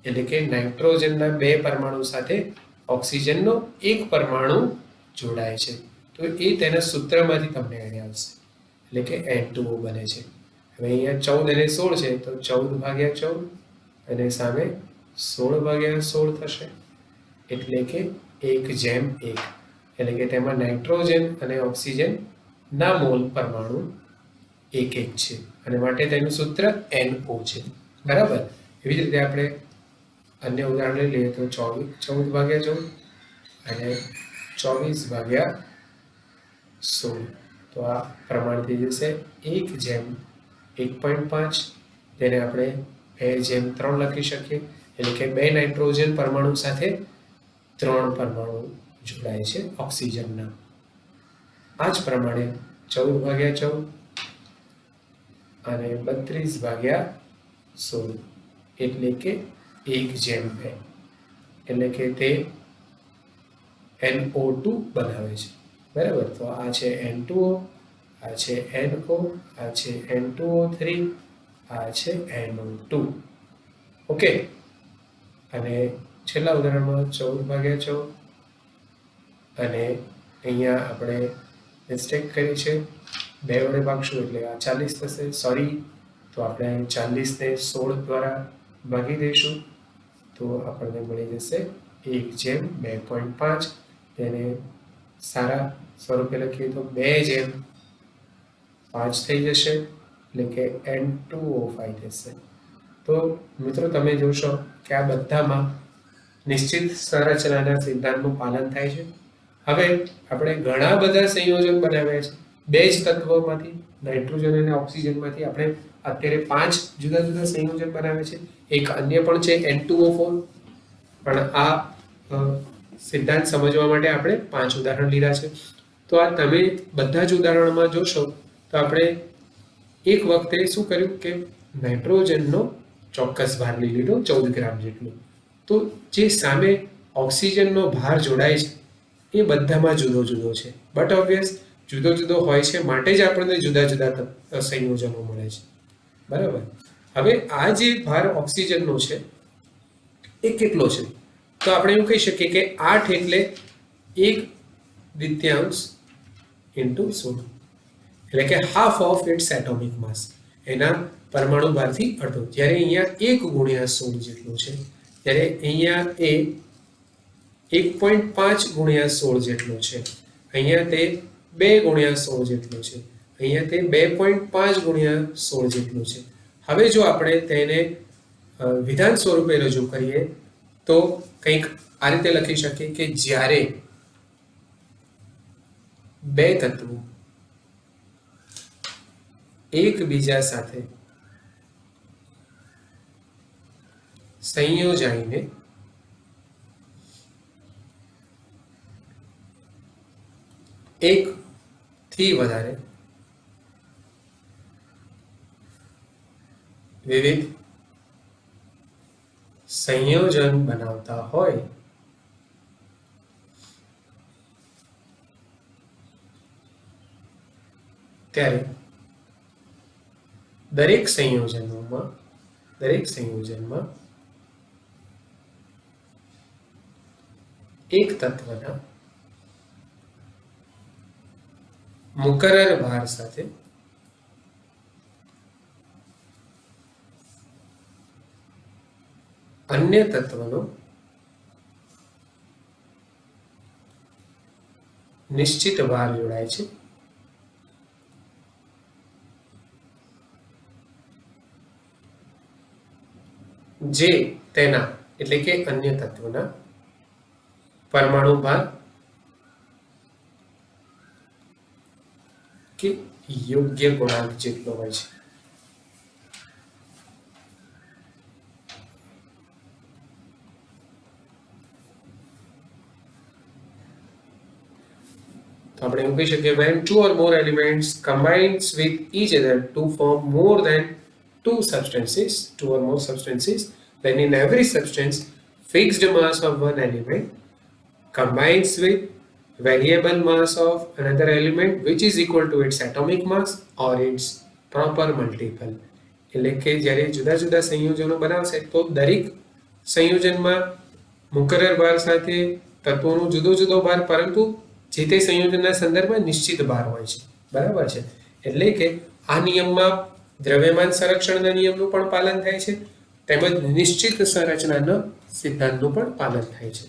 એટલે કે નાઇટ્રોજનના 2 પરમાણુ સાથે ઓક્સિજનનો 1 પરમાણુ જોડાય છે. તો એ તેના સૂત્રમાંથી તમને આઈડિયા આવશે, એટલે કે N2O બને છે. હવે અહીંયા 14 અને 16 છે તો 14/14 અને સામે 16/16 થશે, એટલે કે 1/1. એટલે કે તેમાં નાઇટ્રોજન અને ઓક્સિજન ના મોલ પરમાણુ 1-1 છે અને માટે તેનું સૂત્ર NO છે. બરાબર. એવી જ રીતે આપણે અન્ય ઉદાહરણ લઈ લઈએ તો 14/14 અને 24/16. તો આ પ્રમાણ થઈ જશે 1/1.5, જેને આપણે 2/3 લખી શકીએ. એટલે કે 2 નાઇટ્રોજન પરમાણુ સાથે 3 પરમાણુ જોડાય છે ઓક્સિજનના. આ જ પ્રમાણે 14/14 અને 32/16 એટલે કે 1/2, એટલે કે તે NO2 બનાવે છે, બરાબર. તો આ છે N2O, આ છે NO, આ છે N2O3, આ છે NO2. ઓકે. અને છેલ્લા ઉદાહરણમાં 14/14 અને અહીંયા આપણે મિસ્ટેક કરી છે, 2 વડે ભાગશું એટલે આ 40 થશે. સોરી, તો આપણે 40 ને 16 દ્વારા ભાગી દઈશું તો આપણને મળી જશે 1/2.5. તેને સારા સ્વરૂપે લખીએ તો 2/5 થઈ જશે, એટલે કે N2O5 થશે. તો મિત્રો તમે જોશો કે આ બધામાં નિશ્ચિત સંરચનાના સિદ્ધાંતનું પાલન થાય છે. હવે આપણે ઘણા બધા સંયોજન બનાવ્યા છે, બે જ તત્વોમાંથી, નાઇટ્રોજન અને ઓક્સિજનમાંથી આપણે અત્યારે 5 જુદા જુદા સંયોજન બનાવ્યા છે. એક અન્ય પણ છે N2O4, પણ આ સિદ્ધાંત સમજવા માટે આપણે 5 ઉદાહરણ લીધા છે. તો આ તમે બધા જ ઉદાહરણોમાં જોશો તો આપણે એક વખતે શું કર્યું કે નાઇટ્રોજનનો ચોક્કસ ભાર લઈ લીધો 14 ગ્રામ જેટલો. તો જે સામે ઓક્સિજનનો ભાર જોડાય છે એ બધામાં જુદો જુદો છે, બટ ઓબ્વિયસ જુદો જુદો હોય છે માટે જ આપણને જુદા જુદા સંયોજનો મળે છે, બરાબર. હવે આ જે ભાર ઓક્સિજનનો છે એ કેટલો છે? તો આપણે એવું કહી શકીએ કે 8 એટલે 1/2 into 16, એટલે કે હાફ ઓફ ઇટ્સ એટોમિક માસ, એના પરમાણુ ભારથી અડધો. જ્યારે અહીંયા 1/16 જેટલું છે, ત્યારે અહીંયા એ 1.5/16 જેટલો છે, અહીંયા તે 2/16 જેટલો છે, અહીંયા તે 2.5/16 જેટલું છે. હવે જો આપણે તેને વિધાન સ્વરૂપે રજૂ કરીએ તો કંઈક આ રીતે લખી શકીએ કે જ્યારે બે તત્વો એકબીજા સાથે સંયોજાઈને એક થી વધારે વિવિધ સંયોજન બનાવતા હોય ત્યારે દરેક સંયોજનમાં એક તત્વના મુકરર ભાર સાથે અન્ય તત્વનો નિશ્ચિત ભાર જોડાય છે, જે તેના એટલે કે અન્ય તત્વના પરમાણુ ભાર કે યોગ્ય ગુણાંક જેટલો હોય છે. તો આપણે એવું કહી શકીએ when two or more elements combines with each other to form more than two or more substances, then in every substance fixed mass of one element combines with variable mass of another element which is equal to its atomic mass or its proper multiple. એટલે કે જ્યારે જુદા જુદા સંયોજનો બનાવશે તો દરેક સંયોજનમાં મુકરર ભાર સાથે તત્વોનો જુદો જુદો ભાર, પરંતુ જે તે સંયોજનના સંદર્ભમાં નિશ્ચિત ભાર હોય છે, બરાબર છે. એટલે કે આ નિયમમાં દ્રવ્યમાન સંરક્ષણના નિયમનું પણ પાલન થાય છે, તેમજ નિશ્ચિત સંરચનાના સિદ્ધાંતનું પણ પાલન થાય છે.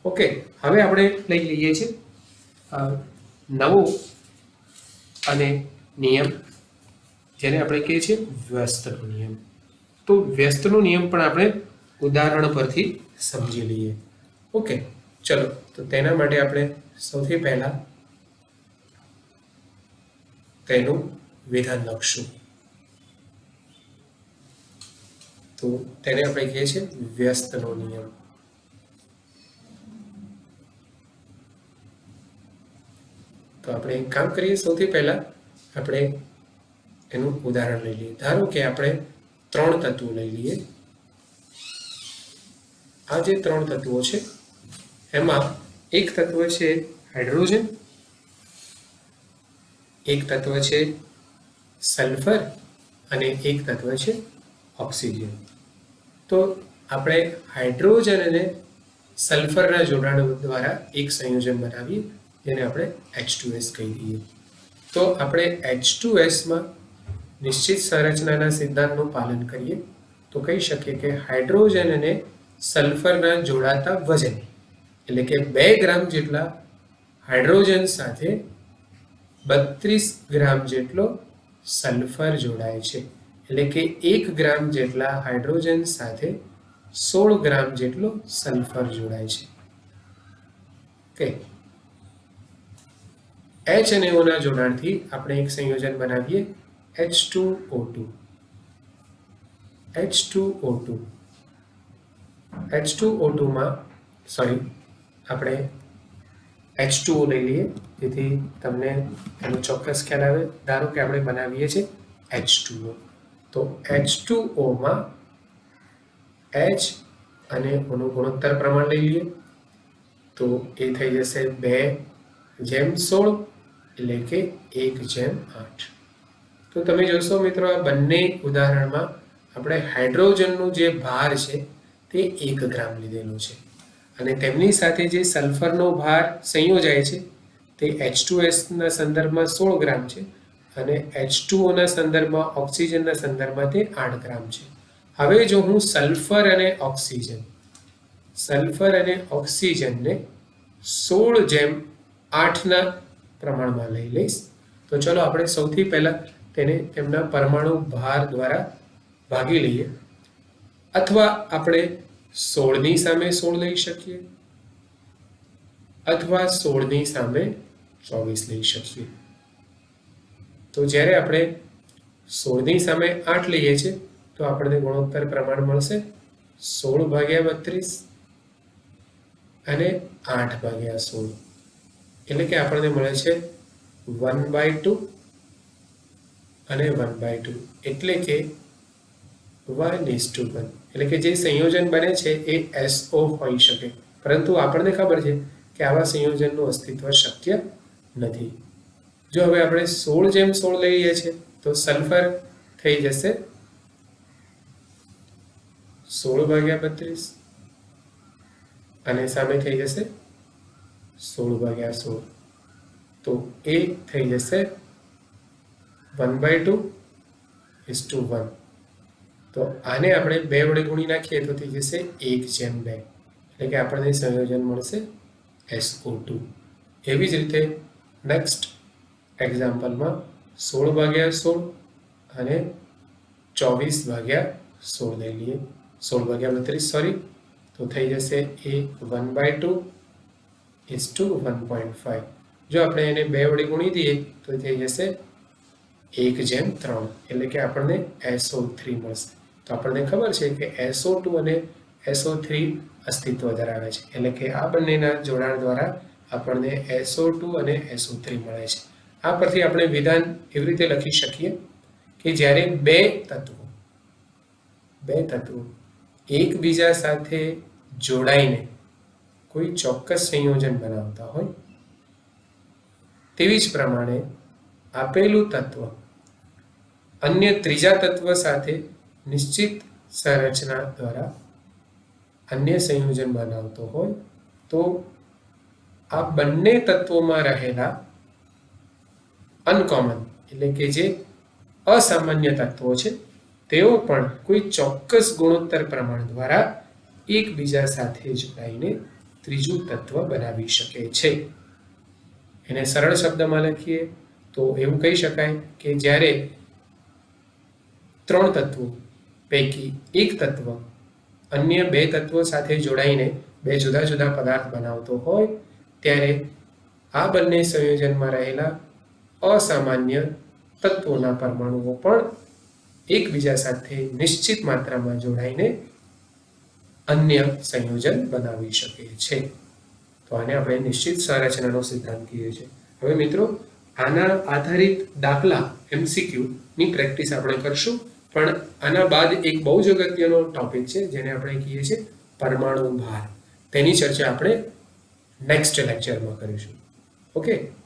ઓકે, હવે આપણે લઈ લઈએ છીએ નવો અને નિયમ, જેને આપણે કહીએ છીએ વ્યસ્તનો નિયમ. તો વ્યસ્તનો નિયમ પણ આપણે ઉદાહરણ પરથી સમજી લઈએ. ઓકે, ચલો તો તેના માટે આપણે સૌથી પહેલા તેનું વિધાન લખશું. તો તેને આપણે કહીએ છીએ વ્યસ્તનો નિયમ. તો આપણે એક કામ કરીએ, સૌથી પહેલા આપણે એનું ઉદાહરણ લઈ લઈએ. ધારો કે આપણે 3 તત્વો લઈ લઈએ. આ જે 3 તત્વો છે એમાં એક તત્વ છે હાઇડ્રોજન, એક તત્વ છે સલ્ફર અને એક તત્વ છે ઓક્સિજન. તો આપણે હાઇડ્રોજન અને સલ્ફરના જોડાણ દ્વારા એક સંયોજન બનાવીએ જેને આપણે H2S કહી દઈએ. તો આપણે H2Sમાં નિશ્ચિત સંરચનાના સિદ્ધાંતનું પાલન કરીએ તો કહી શકીએ કે હાઇડ્રોજન અને સલ્ફરના જોડાતા વજન એટલે કે 2 ગ્રામ જેટલા હાઇડ્રોજન સાથે 32 ગ્રામ જેટલો સલ્ફર જોડાય છે. એટલે કે 1 ગ્રામ જેટલા હાઇડ્રોજન સાથે 16 ગ્રામ જેટલો સલ્ફર જોડાય છે. ઓકે, H અને O ના જોડાણથી આપણે એક સંયોજન બનાવીએ H2O2. H2O2માં આપણે H2O લઈ લઈએ જેથી તમને એનો ચોક્કસ ખ્યાલ આવે. ધારો કે આપણે બનાવીએ છીએ H2O. તો H2Oમાં H અને ઓનું ગુણોત્તર પ્રમાણ લઈ લઈએ તો એ થઈ જશે 2:16 એટલે કે 1:8. તો તમે જોશો મિત્રો આ બંને ઉદાહરણમાં આપણે હાઇડ્રોજનનું જે ભાર છે તે 1 ગ્રામ લીધેલો છે અને તેમની સાથે જે સલ્ફરનો ભાર સંયોજાય છે તે H2Sના સંદર્ભમાં 16 ગ્રામ છે અને H2Oના સંદર્ભમાં ઓક્સિજનના સંદર્ભમાં તે 8 ગ્રામ છે. હવે જો હું સલ્ફર અને ઓક્સિજનને 16:8ના પ્રમાણમાં લઈ લઈશ. તો ચલો આપણે સૌથી પહેલા તેને તેમના પરમાણુ ભાર દ્વારા ભાગી લઈએ, અથવા આપણે 16 ની સામે 16 લઈ શકીએ અથવા 16 ની સામે 24 લઈ શકીએ. તો જ્યારે આપણે 16 ની સામે 8 લઈએ છીએ તો આપણને ગુણોત્તર પ્રમાણ મળશે 16/32 અને 8/16 એટલે કે આપણને મળે છે 1/2 અને 1/2 એટલે કે 1:1 એટલે કે જે સંયોજન બને છે એ SO હોઈ શકે, પરંતુ આપણને ખબર છે કે આવા સંયોજનનું અસ્તિત્વ શક્ય નથી. જો હવે આપણે 16:16 લઈએ છીએ તો સલ્ફર થઈ જશે 16/32 અને સામે થઈ જશે 16/16 તો એ થઈ જશે 1/2:1. તો આને આપણે 2 વડે ગુણી નાખીએ તો થઈ જશે 1:2 એટલે કે આપણને સંયોજન મળશે SO2. એવી જ રીતે નેક્સ્ટ એક્ઝામ્પલમાં 16/16 અને 24/16 લઈ લઈએ 16/32 તો થઈ જશે એ 1/2:1.5. જો આપણે એને 2 વડે ગુણી દઈએ તો થઈ જશે 1:3 એટલે કે આપણને SO3 મળશે. તો આપણને ખબર છે કે SO2 અને SO3 અસ્તિત્વ ધરાવે છે, એટલે કે આ બંનેના જોડાણ દ્વારા આપણને SO2 અને SO3 મળે છે. આ પરથી આપણે વિધાન એવી રીતે લખી શકીએ કે જ્યારે બે તત્વો એકબીજા સાથે જોડાઈને કોઈ ચોક્કસ સંયોજન બનાવતા હોય તેવી જ પ્રમાણે આપેલું તત્વ અન્ય ત્રીજા તત્વ સાથે નિશ્ચિત સંરચના દ્વારા અન્ય સંયોજન બનાવતો હોય તો આ બંને તત્વોમાં રહેલા અનકોમન એટલે કે જે અસામાન્ય તત્વો છે તેઓ પણ કોઈ ચોક્કસ ગુણોત્તર પ્રમાણ દ્વારા એકબીજા સાથે જોડાઈને ત્રીજું તત્વ બનાવી શકે છે. એને સરળ શબ્દમાં લખીએ તો એવું કહી શકાય કે જ્યારે 3 તત્વો પૈકી એક તત્વ અન્ય 2 તત્વો સાથે જોડાઈને 2 જુદા જુદા પદાર્થ બનાવતો હોય ત્યારે આ બંને સંયોજનમાં રહેલા અસામાન્ય તત્વોના પરમાણુઓ પણ એકબીજા સાથે નિશ્ચિત માત્રામાં જોડાઈને અન્ય સંયોજન બનાવી શકે છે. તો આને આપણે નિશ્ચિત સંરચનાનો સિદ્ધાંત કહીએ છીએ. હવે મિત્રો આના આધારિત દાખલા MCQની પ્રેક્ટિસ આપણે કરશું. પણ આના બાદ એક બહુ જ અગત્યનો ટોપિક છે જેને આપણે કહીએ છીએ પરમાણુ ભાર. તેની ચર્ચા આપણે નેક્સ્ટ લેક્ચરમાં કરીશું. ઓકે.